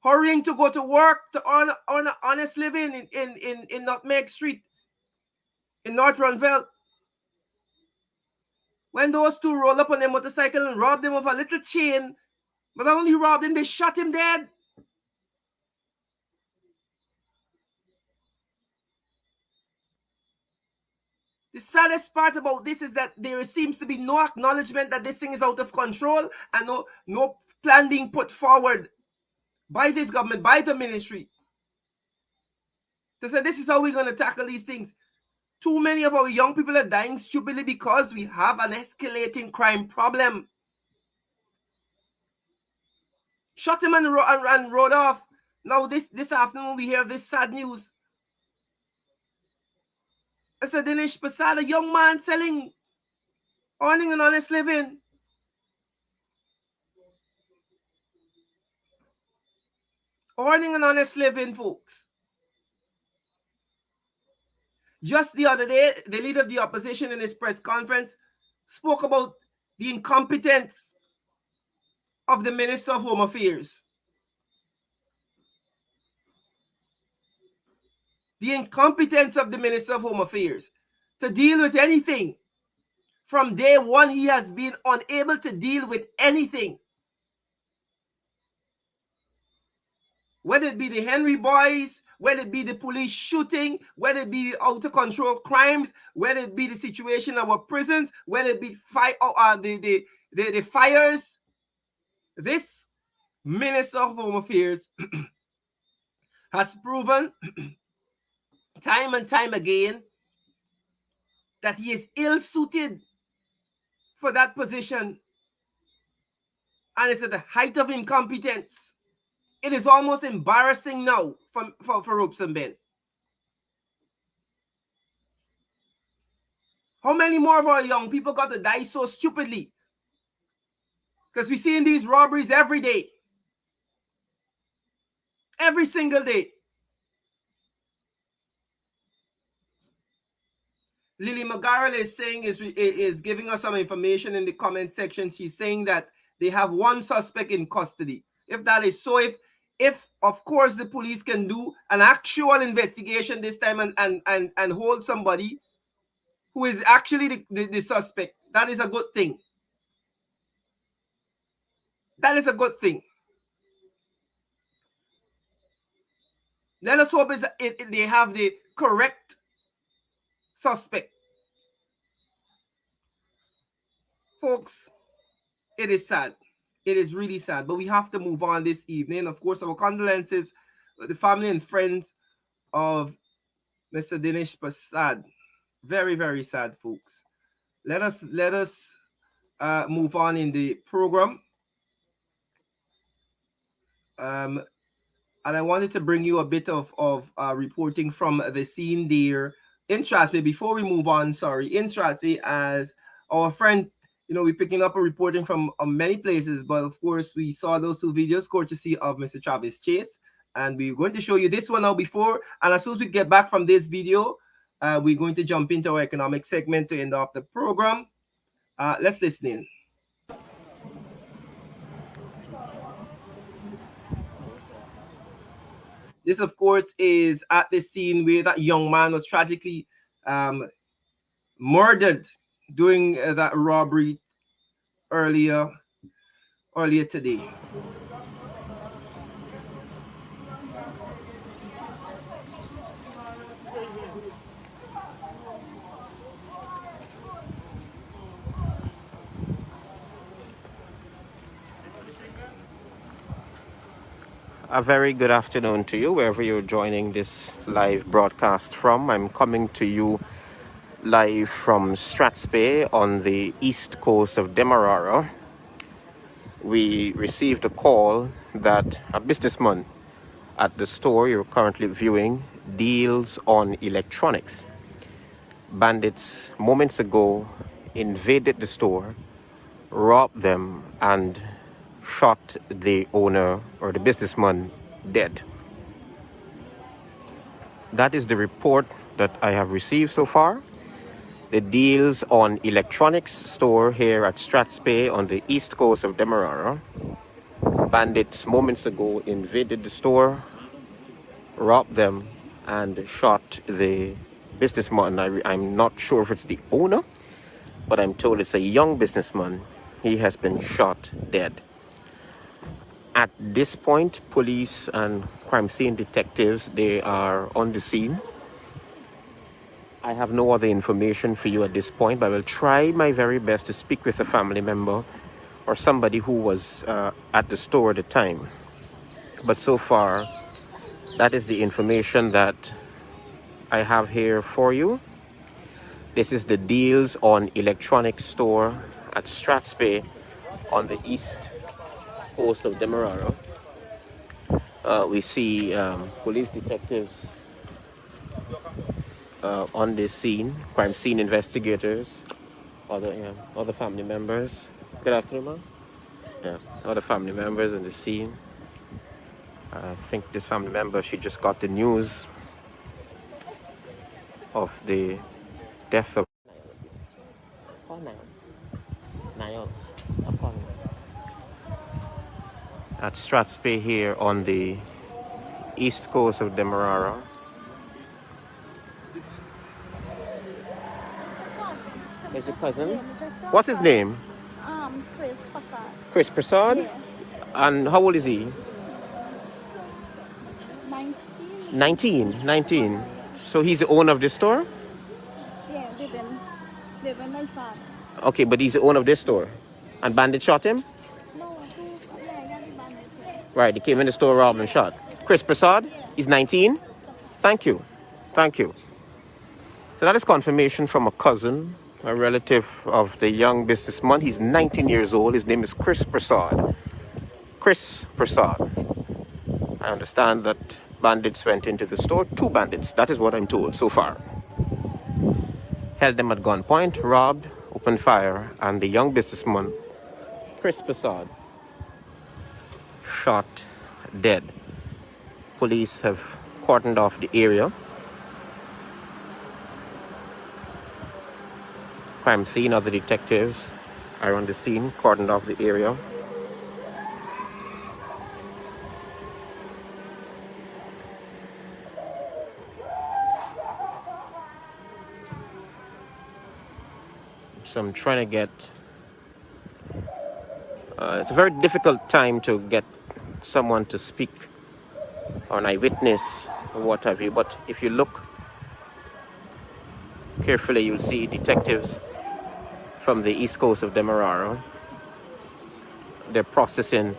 hurrying to go to work to earn an honest living in Nutmeg Street in North Runville. When those two rolled up on their motorcycle and robbed him of a little chain, but not only robbed him, they shot him dead. The saddest part about this is that there seems to be no acknowledgement that this thing is out of control and no plan being put forward by this government, by the ministry, to say this is how we're going to tackle these things. Too many of our young people are dying stupidly because we have an escalating crime problem. Shot him and rode off. Now this afternoon we hear this sad news. I said Dinesh Prasad, a young man earning an honest living. Earning an honest living, folks. Just the other day, the leader of the opposition in his press conference spoke about the incompetence of the Minister of Home Affairs. The incompetence of the Minister of Home Affairs to deal with anything. From day one, he has been unable to deal with anything. Whether it be the Henry boys, whether it be the police shooting, whether it be out of control crimes, whether it be the situation of our prisons, whether it be the fires, This Minister of Home Affairs has proven time and time again that he is ill-suited for that position, and it's at the height of incompetence. It is almost embarrassing now for Robson Ben. How many more of our young people got to die so stupidly? Because we're seeing these robberies every day. Every single day. Lily McGarrell is saying, is giving us some information in the comment section. She's saying that they have one suspect in custody. If that is so, if of course the police can do an actual investigation this time and hold somebody who is actually the suspect, that is a good thing. That is a good thing. Let us hope they have the correct suspect. Folks, it is sad. It is really sad, but we have to move on this evening. Of course, our condolences with the family and friends of Mr. Dinesh Prasad. Very, very sad, folks. Let us move on in the program. And I wanted to bring you a bit of reporting from the scene there in Strasbourg. Before we move on, in Strasbourg, as our friend, we're picking up a reporting from many places, but of course, we saw those two videos courtesy of Mr. Travis Chase, and we're going to show you this one now before, and as soon as we get back from this video, we're going to jump into our economic segment to end off the program. Let's listen in. This, of course, is at the scene where that young man was tragically murdered during that robbery earlier today. A very good afternoon to you, wherever you're joining this live broadcast from. I'm coming to you live from Strathspey on the east coast of Demerara. We received a call that a businessman at the store you're currently viewing deals on electronics. Bandits moments ago invaded the store, robbed them, and shot the owner or the businessman dead. That is the report that I have received so far. The deals on electronics store here at Strathspey on the east coast of Demerara. Bandits moments ago invaded the store, robbed them, and shot the businessman. I'm not sure if it's the owner, but I'm told it's a young businessman. He has been shot dead. At this point, police and crime scene detectives, they are on the scene. I have no other information for you at this point, but I will try my very best to speak with a family member or somebody who was at the store at the time. But so far, that is the information that I have here for you. This is the deals on electronics store at Strathspey on the east coast of Demerara. We see police detectives on this scene, crime scene investigators, other family members. Good afternoon, ma'am. Yeah, other family members on the scene. I think this family member, she just got the news of the death of at Strathspey here on the east coast of Demerara. Is your cousin? What's his name? Chris Prasad. Chris Prasad? Yeah. And how old is he? 19. 19. So he's the owner of this store? Yeah, live in Night Farm. Okay, but he's the owner of this store. And bandit shot him? No, Right, he came in the store, robbed and shot. Chris Prasad, he's 19. Thank you. Thank you. So that is confirmation from a cousin, a relative of the young businessman. He's 19 years old. His name is Chris Prasad. Chris Prasad. I understand that bandits went into the store. 2 bandits, that is what I'm told so far. Held them at gunpoint, robbed, opened fire, and the young businessman, Chris Prasad, shot dead. Police have cordoned off the area. Crime scene, other detectives are on the scene, cordoned off the area. So I'm trying to get, it's a very difficult time to get someone to speak or an eyewitness or what have you, but if you look carefully, you'll see detectives from the east coast of Demerara. They're processing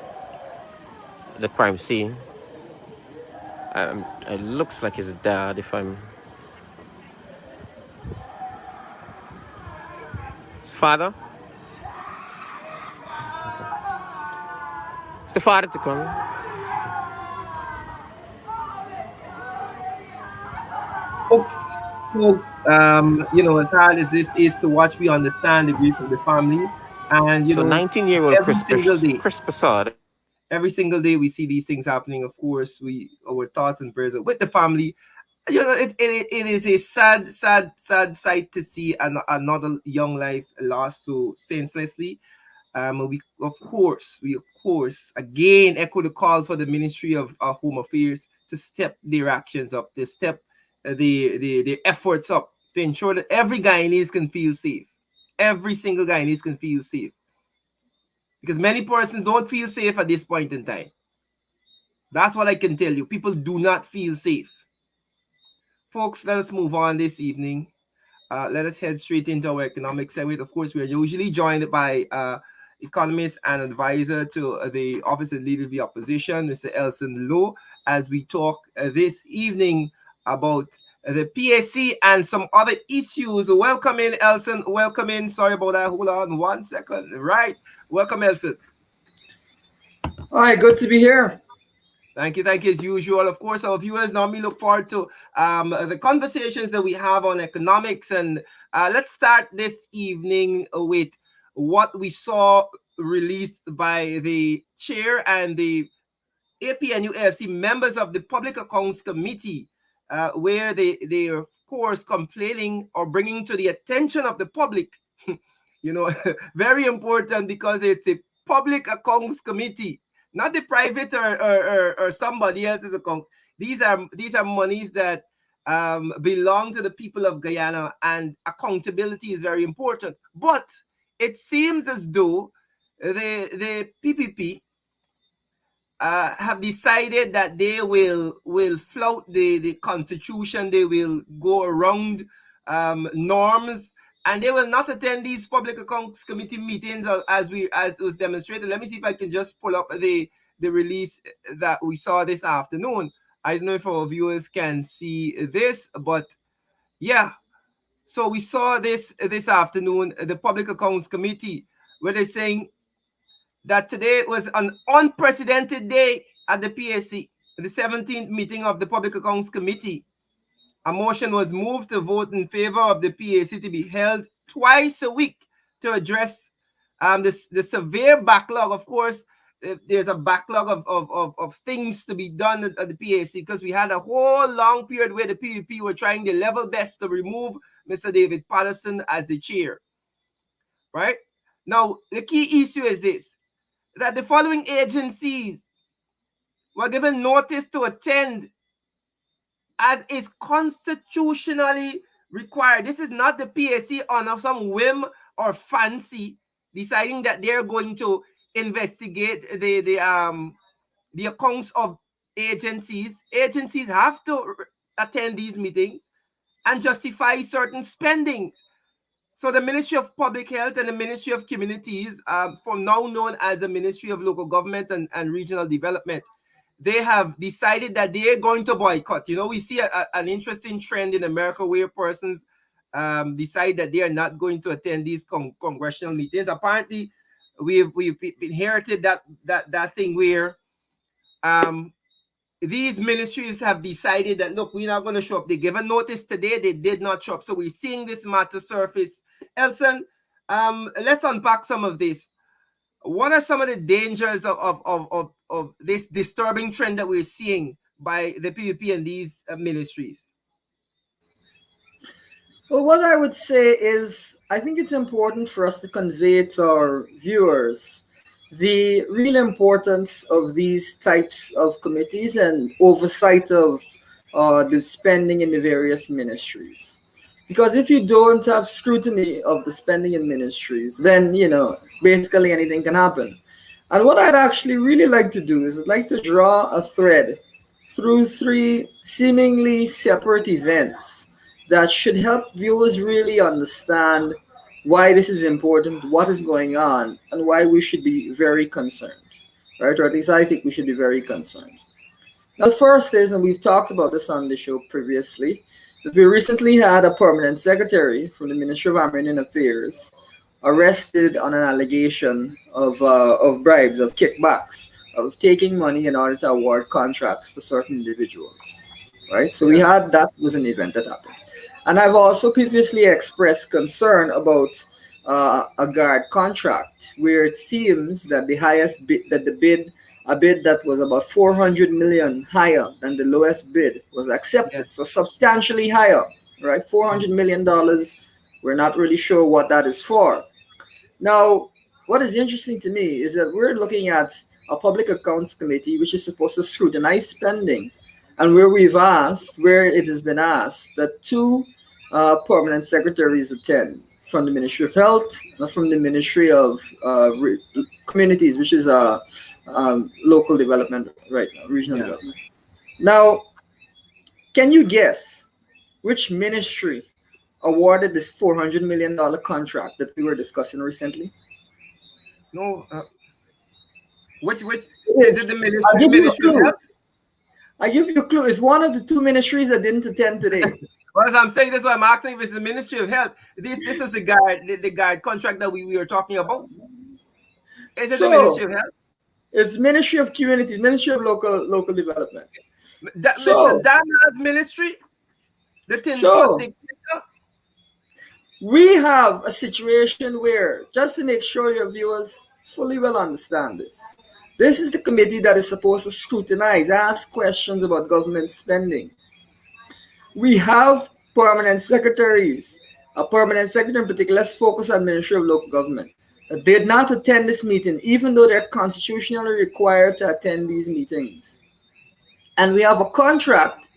the crime scene. It looks like his dad, if I'm... His father? It's the father to come. Folks, you know, as hard as this is to watch, we understand the grief of the family. And, you so know, 19-year-old Chris Prasad. Every single day we see these things happening. Of course, our thoughts and prayers are with the family. You know, it is a sad sight to see another young life lost so senselessly. We of course again echo the call for the Ministry of Home Affairs to step their actions up, to step the efforts up to ensure that every Guyanese can feel safe. Every single Guyanese can feel safe. Because many persons don't feel safe at this point in time. That's what I can tell you. People do not feel safe. Folks, let us move on this evening. Let us head straight into our economic segment. Of course, we are usually joined by economist and advisor to the Office of Leader of the Opposition, Mr. Elson Low, as we talk this evening about the PAC and some other issues. Welcome in, Elson. Welcome in. Sorry about that. Hold on 1 second. Right. Welcome, Elson. All right, good to be here. Thank you as usual. Of course, our viewers normally look forward to the conversations that we have on economics. And let's start this evening with what we saw released by the chair and the APNUFC members of the Public Accounts Committee, where they are, of course, complaining or bringing to the attention of the public, you know, very important, because it's the Public Accounts Committee, not the private or somebody else's account. These are monies that belong to the people of Guyana, and accountability is very important. But it seems as though the PPP have decided that they will flout the constitution. They will go around norms, and they will not attend these Public Accounts Committee meetings as was demonstrated. Let me see if I can just pull up the release that we saw this afternoon. I don't know if our viewers can see this, but yeah. So we saw this afternoon, the Public Accounts Committee, where they're saying that today was an unprecedented day at the PAC, the 17th meeting of the Public Accounts Committee. A motion was moved to vote in favor of the PAC to be held twice a week to address the severe backlog. Of course, there's a backlog of things to be done at the PAC, because we had a whole long period where the PPP were trying their level best to remove Mr. David Patterson as the chair. Right? Now, the key issue is this, that the following agencies were given notice to attend as is constitutionally required. This is not the PAC on some whim or fancy deciding that they're going to investigate the accounts of agencies. Agencies have to attend these meetings and justify certain spendings. So the Ministry of Public Health and the Ministry of Communities, from now known as the Ministry of Local Government and Regional Development, they have decided that they are going to boycott. You know, we see an interesting trend in America where persons decide that they are not going to attend these congressional meetings. Apparently, we've inherited that thing where these ministries have decided that, look, we're not going to show up. They gave a notice today, they did not show up. So we're seeing this matter surface. Elson, let's unpack some of this. What are some of the dangers of this disturbing trend that we're seeing by the PPP and these ministries? Well, what I would say is I think it's important for us to convey to our viewers the real importance of these types of committees and oversight of the spending in the various ministries. Because if you don't have scrutiny of the spending in ministries, then, you know, basically anything can happen. And what I'd actually really like to do is I'd like to draw a thread through 3 seemingly separate events that should help viewers really understand why this is important, what is going on, and why we should be very concerned, right? Or at least I think we should be very concerned. Now, the first is, and we've talked about this on the show previously, that we recently had a permanent secretary from the Ministry of Armed Affairs arrested on an allegation of bribes, of kickbacks, of taking money in order to award contracts to certain individuals, right? So we had, that was an event that happened. And I've also previously expressed concern about a guard contract where it seems that the highest bid, that the bid, a bid that was about 400 million higher than the lowest bid was accepted. Yes. So substantially higher, right? $400 million. We're not really sure what that is for. Now, what is interesting to me is that we're looking at a public accounts committee, which is supposed to scrutinize spending, and where we've asked, where it has been asked that 2 permanent secretaries attend from the Ministry of Health and from the Ministry of Communities, which is local development right now, regional development. Now, can you guess which ministry awarded this $400 million contract that we were discussing recently? No. Which is it the Ministry of Health? I give you a clue. It's one of the 2 ministries that didn't attend today. Well, as I'm saying, this is why I'm asking if it's the Ministry of Health. This was the guide contract that we were talking about. Is it the Ministry of Health? It's Ministry of Communities, Ministry of Local Development. Mr. Dana's ministry? We have a situation where, just to make sure your viewers fully well understand this, this is the committee that is supposed to scrutinize, ask questions about government spending. We have permanent secretaries. A permanent secretary in particular, let's focus on Ministry of Local Government, that did not attend this meeting, even though they're constitutionally required to attend these meetings. And we have a contract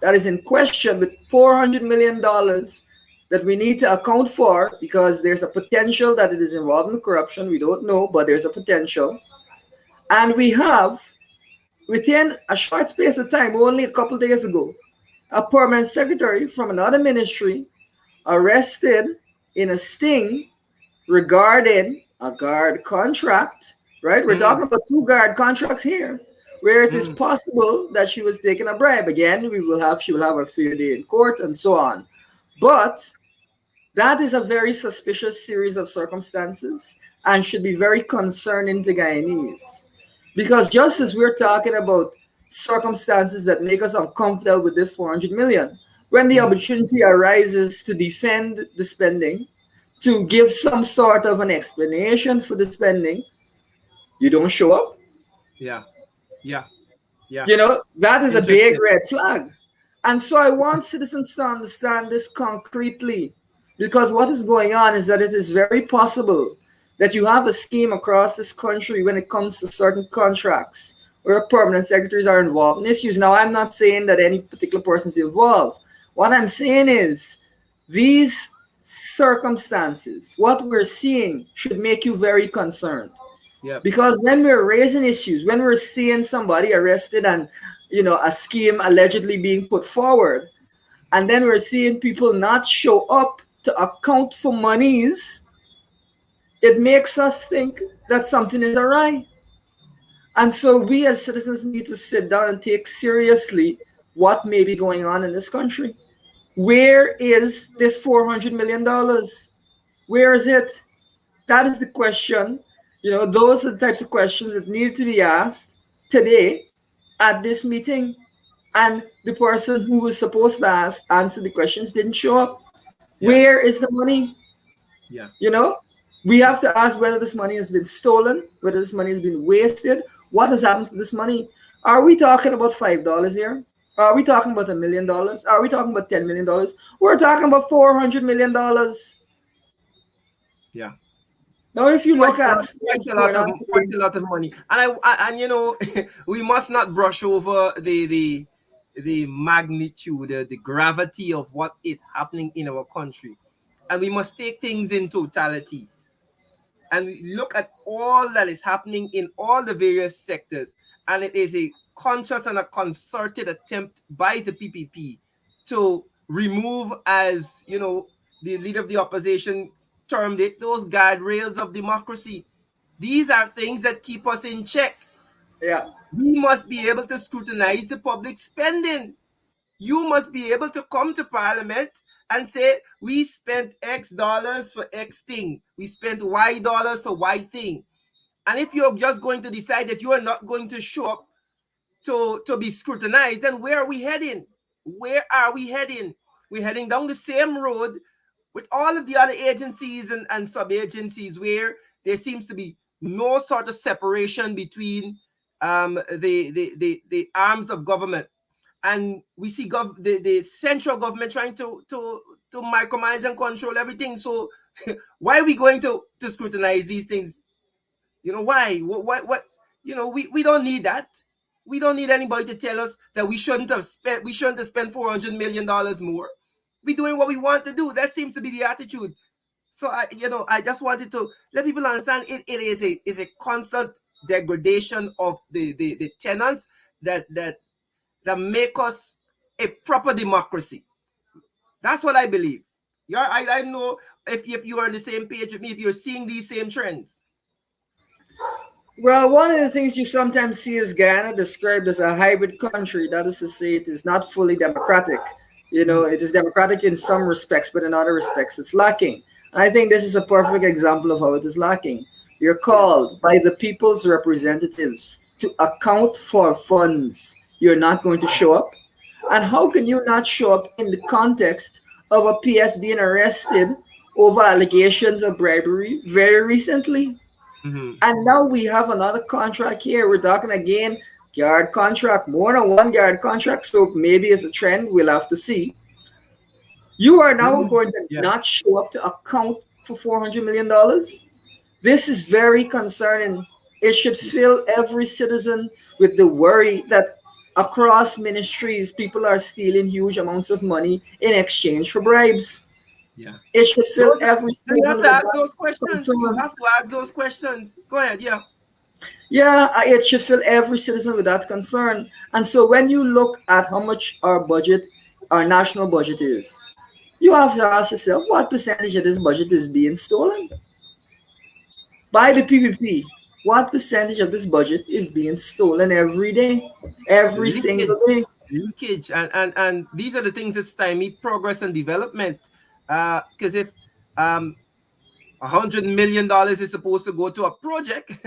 that is in question with $400 million that we need to account for because there's a potential that it is involved in corruption. We don't know, but there's a potential. And we have, within a short space of time, only a couple days ago, a permanent secretary from another ministry arrested in a sting regarding a guard contract, right? We're talking about 2 guard contracts here, where it is possible that she was taking a bribe. Again, she will have a fair day in court and so on. But that is a very suspicious series of circumstances and should be very concerning to Guyanese. Because just as we're talking about circumstances that make us uncomfortable with this 400 million, when the opportunity arises to defend the spending, to give some sort of an explanation for the spending, you don't show up. Yeah. You know, that is a big red flag. And so I want citizens to understand this concretely, because what is going on is that it is very possible that you have a scheme across this country when it comes to certain contracts where permanent secretaries are involved in issues. Now, I'm not saying that any particular person is involved. What I'm saying is these circumstances, what we're seeing, should make you very concerned. Yeah. Because when we're raising issues, when we're seeing somebody arrested and, you know, a scheme allegedly being put forward, and then we're seeing people not show up to account for monies, it makes us think that something is awry. And so we as citizens need to sit down and take seriously what may be going on in this country. Where is this $400 million? Where is it? That is the question. Those are the types of questions that need to be asked today at this meeting. And the person who was supposed to answer the questions didn't show up. Yeah. Where is the money? Yeah. We have to ask whether this money has been stolen, whether this money has been wasted. What has happened to this money? Are we talking about $5 here? Are we talking about $1 million? Are we talking about $10 million? We're talking about $400 million. Yeah. Now, if you look at quite a lot of money, and we must not brush over the magnitude, the gravity of what is happening in our country, and we must take things in totality. And we look at all that is happening in all the various sectors, and it is a conscious and a concerted attempt by the PPP to remove, as the leader of the opposition termed it, those guardrails of democracy. These are things that keep us in check. Yeah. We must be able to scrutinize the public spending. You must be able to come to Parliament and say, we spent X dollars for X thing. We spent Y dollars for Y thing. And if you're just going to decide that you are not going to show up to be scrutinized, then where are we heading? Where are we heading? We're heading down the same road with all of the other agencies and sub-agencies, where there seems to be no sort of separation between the arms of government. And we see the central government trying to micromanage and control everything. So why are we going to scrutinize these things? Why? What? We don't need that. We don't need anybody to tell us that we shouldn't have spent $400 million more. We're doing what we want to do. That seems to be the attitude. So I just wanted to let people understand it is a constant degradation of the tenants that make us a proper democracy. That's what I believe. I know if you are on the same page with me, if you're seeing these same trends. Well, one of the things you sometimes see is Guyana described as a hybrid country. That is to say, it is not fully democratic. It is democratic in some respects, but in other respects, it's lacking. And I think this is a perfect example of how it is lacking. You're called by the people's representatives to account for funds. You're not going to show up. And how can you not show up in the context of a PS being arrested over allegations of bribery very recently? Mm-hmm. And now we have another contract here. We're talking again, guard contract, more than one guard contract. So maybe it's a trend. We'll have to see. You are now going to not show up to account for $400 million. This is very concerning. It should fill every citizen with the worry that across ministries, people are stealing huge amounts of money in exchange for bribes. Yeah. It should fill every citizen. You have to ask those questions. You have to ask those questions. Go ahead, yeah. Yeah, it should fill every citizen with that concern. And so when you look at how much our national budget is, you have to ask yourself, what percentage of this budget is being stolen? By the PPP, what percentage of this budget is being stolen every day, every single day? Leakage. And these are the things that stymie progress and development. Because if $100 million is supposed to go to a project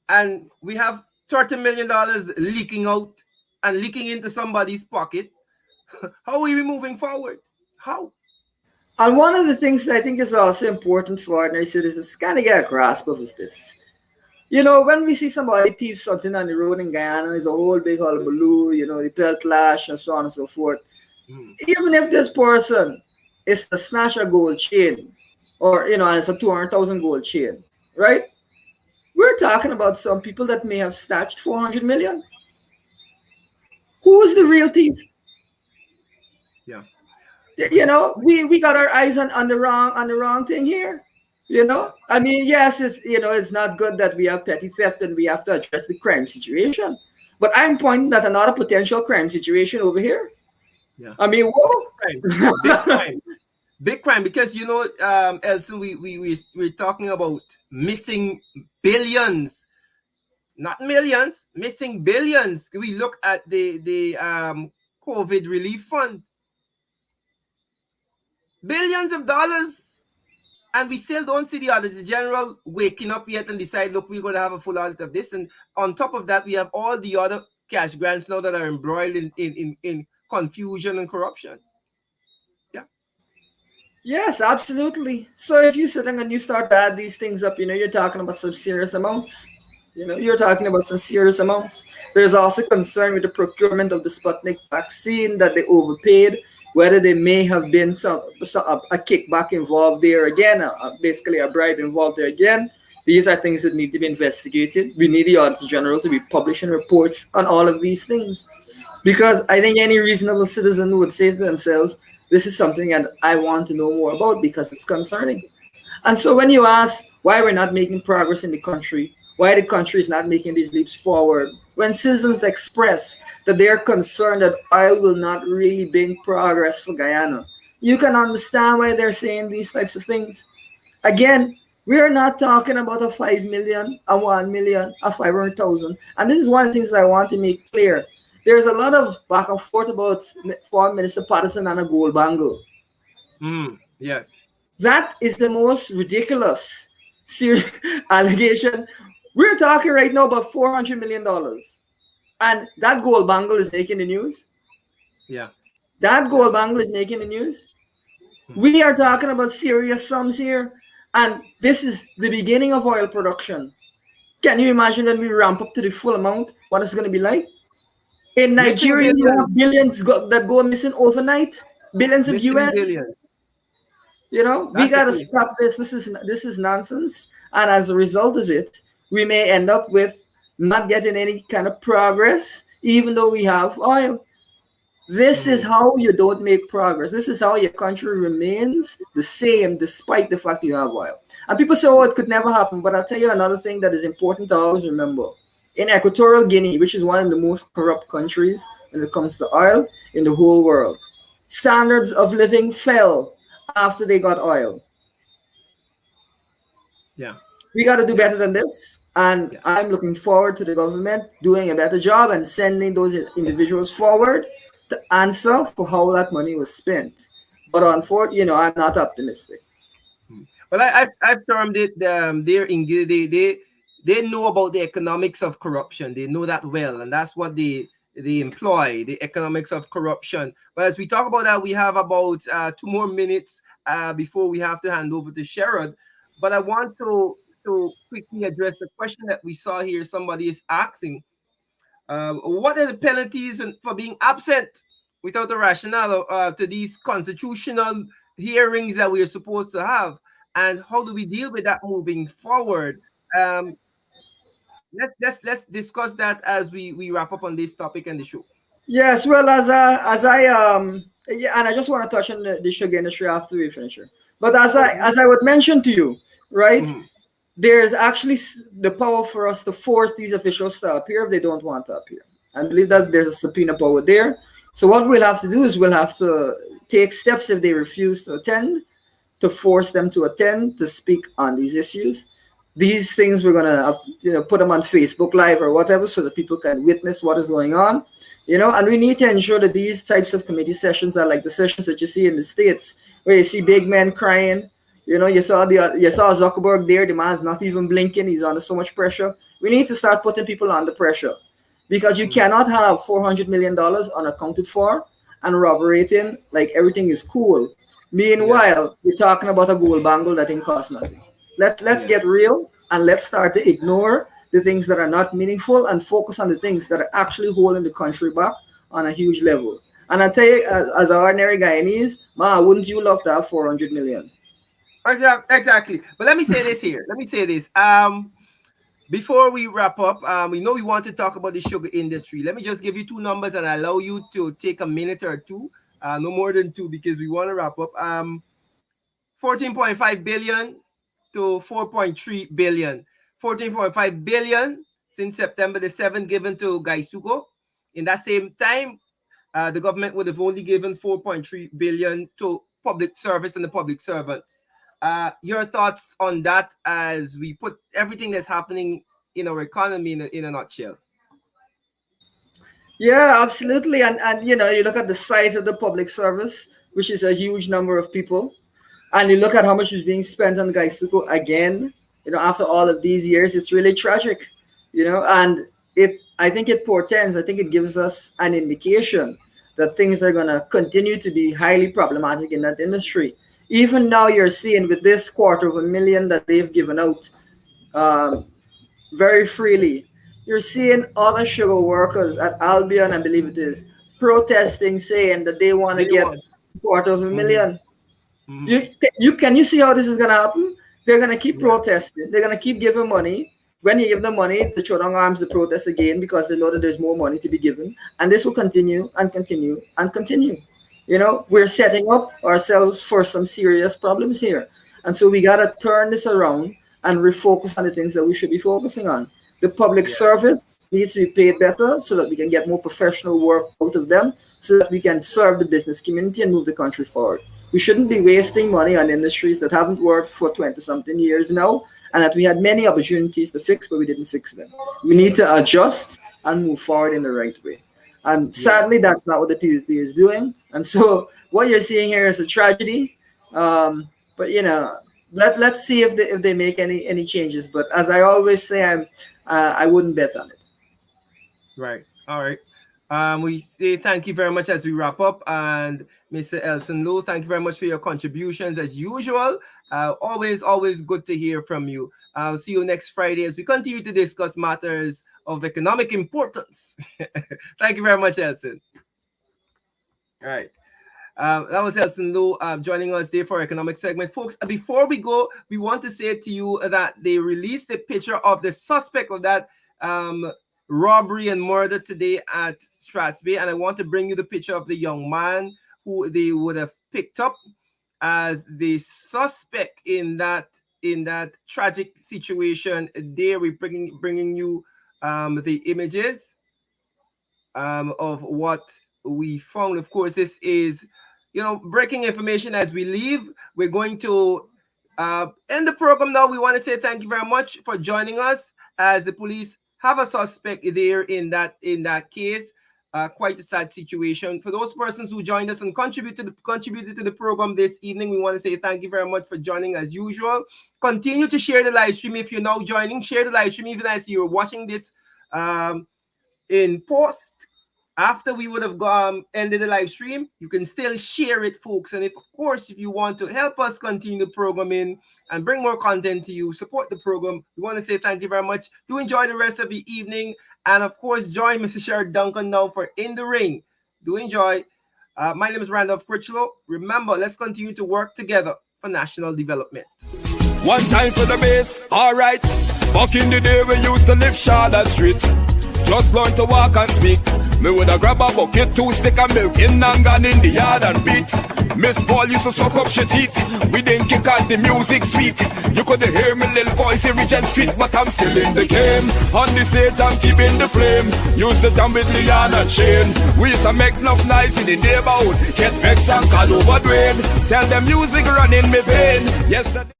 and we have $30 million leaking out and leaking into somebody's pocket, how are we moving forward? How? And one of the things that I think is also important for ordinary citizens to kind of get a grasp of is this. When we see somebody thief something on the road in Guyana, there's a whole big hullabaloo, the peltlash and so on and so forth. Even if this person is to snatch a gold chain, or and it's a 200,000 gold chain, right? We're talking about some people that may have snatched 400 million. Who's the real thief? Yeah. We got our eyes on the wrong thing here. I mean, yes, it's not good that we have petty theft and we have to address the crime situation. But I'm pointing at another potential crime situation over here. Yeah. I mean, whoa. Big crime. Big crime, because Elson, we're talking about missing billions, not millions, missing billions. We look at the COVID relief fund, billions of dollars, and we still don't see the Auditor General waking up yet and decide, look, we're going to have a full audit of this. And on top of that, we have all the other cash grants now that are embroiled in confusion and corruption. Yes, absolutely. So if you sit and you start to add these things up, you're talking about some serious amounts. You're talking about some serious amounts. There's also concern with the procurement of the Sputnik vaccine, that they overpaid, whether there may have been a kickback involved there again, basically a bribe involved there again. These are things that need to be investigated. We need the Auditor General to be publishing reports on all of these things, because I think any reasonable citizen would say to themselves, this is something that I want to know more about because it's concerning. And so when you ask why we're not making progress in the country, why the country is not making these leaps forward, when citizens express that they are concerned that oil will not really bring progress for Guyana, you can understand why they're saying these types of things. Again, we are not talking about a 5 million, a 1 million, a 500,000. And this is one of the things that I want to make clear. There's a lot of back and forth about Foreign Minister Patterson and a gold bangle. Yes. That is the most ridiculous allegation. We're talking right now about $400 million. And that gold bangle is making the news. Yeah. That gold bangle is making the news. We are talking about serious sums here. And this is the beginning of oil production. Can you imagine when we ramp up to the full amount, what it's going to be like? In Nigeria, you have billions that go missing overnight. Billions of US. Billions. We got to stop this. This is nonsense. And as a result of it, we may end up with not getting any kind of progress, even though we have oil. This is how you don't make progress. This is how your country remains the same despite the fact you have oil. And people say, oh, it could never happen. But I'll tell you another thing that is important to always remember. In Equatorial Guinea, which is one of the most corrupt countries when it comes to oil in the whole world, standards of living fell after they got oil. Yeah. We got to do better than this. And I'm looking forward to the government doing a better job and sending those individuals forward to answer for how that money was spent. But unfortunately, I'm not optimistic. Well, I've termed it they're in Guinea. They know about the economics of corruption. They know that well, and that's what they employ, the economics of corruption. But as we talk about that, we have about 2 more minutes before we have to hand over to Sherrod. But I want to quickly address the question that we saw here. Somebody is asking, what are the penalties for being absent without a rationale to these constitutional hearings that we are supposed to have? And how do we deal with that moving forward? Let's discuss that as we wrap up on this topic and the show. Yes, well, and I just want to touch on the sugar industry after we finish here. But as I would mention to you, right, there's actually the power for us to force these officials to appear if they don't want to appear. I believe that there's a subpoena power there. So what we'll have to do is we'll have to take steps if they refuse to attend, to force them to attend, to speak on these issues. These things we're gonna put them on Facebook Live or whatever so that people can witness what is going on, and we need to ensure that these types of committee sessions are like the sessions that you see in the States where you see big men crying. You saw Zuckerberg there, the man's not even blinking, he's under so much pressure. We need to start putting people under pressure because you cannot have $400 million unaccounted for and operating like everything is cool. Meanwhile, we're talking about a gold bangle that didn't cost nothing. Let's get real and let's start to ignore the things that are not meaningful and focus on the things that are actually holding the country back on a huge level. And I tell you, as an ordinary Guyanese, wouldn't you love to have 400 million? Exactly. But let me say this here. Before we wrap up, we know we want to talk about the sugar industry. Let me just give you 2 numbers and allow you to take a minute or 2, no more than 2, because we want to wrap up. 14.5 billion to 4.3 billion. 14.5 billion since September the 7th given to Gaisuko. In that same time, the government would have only given 4.3 billion to public service and the public servants. Your thoughts on that as we put everything that's happening in our economy in a nutshell? Yeah, absolutely. And you look at the size of the public service, which is a huge number of people, and you look at how much is being spent on Gaisuku again, after all of these years, it's really tragic, and I think it portends, I think it gives us an indication that things are going to continue to be highly problematic in that industry. Even now, you're seeing with this $250,000 that they've given out very freely, you're seeing other sugar workers at Albion, I believe it is, protesting, saying that they want to get $250,000. Mm-hmm. Can you see how this is going to happen? They're going to keep protesting. They're going to keep giving money. When you give them money, they throw down arms to protest again because they know that there's more money to be given. And this will continue and continue and continue. We're setting up ourselves for some serious problems here. And so we got to turn this around and refocus on the things that we should be focusing on. The public service needs to be paid better so that we can get more professional work out of them, so that we can serve the business community and move the country forward. We shouldn't be wasting money on industries that haven't worked for 20-something years now, and that we had many opportunities to fix, but we didn't fix them. We need to adjust and move forward in the right way. And sadly, that's not what the PPP is doing. And so what you're seeing here is a tragedy. But let's see if they make any changes. But as I always say, I wouldn't bet on it. Right. All right. We say thank you very much as we wrap up. And Mr. Elson Low, thank you very much for your contributions as usual. Always good to hear from you. I'll see you next Friday as we continue to discuss matters of economic importance. Thank you very much, Elson. All right. That was Elson Low joining us there for our economic segment. Folks, before we go, we want to say to you that they released a picture of the suspect of that robbery and murder today at Strasbourg, and I want to bring you the picture of the young man who they would have picked up as the suspect in that tragic situation. There we're bringing you the images of what we found. Of course, this is breaking information as we leave. We're going to end the program now. We want to say thank you very much for joining us as the police have a suspect there in that case. Quite a sad situation. For those persons who joined us and contributed to the program this evening, we want to say thank you very much for joining as usual. Continue to share the live stream. If you're now joining, share the live stream even as you're watching this in post. After we would have ended the live stream, you can still share it, folks. And of course, if you want to help us continue the programming and bring more content to you, support the program, we want to say thank you very much. Do enjoy the rest of the evening. And of course, join Mr. Sherrod Duncan now for In the Ring. Do enjoy. My name is Randolph Critchlow. Remember, let's continue to work together for national development. One time for the bass, all right. Back in the day we used to live Charlotte Street. Just learn to walk and speak. Me woulda grab a bucket, 2 stick of milk in and gone in the yard and beat. Miss Paul used to suck up she teeth. We didn't kick out the music sweet. You could hear me little voice in Regent Street, but I'm still in the game. On the stage I'm keeping the flame. Used to jam with Leon and Shane. We used to make enough noise in the neighborhood. Get vexed and call over Dwayne. Tell them music running me vein. Yesterday.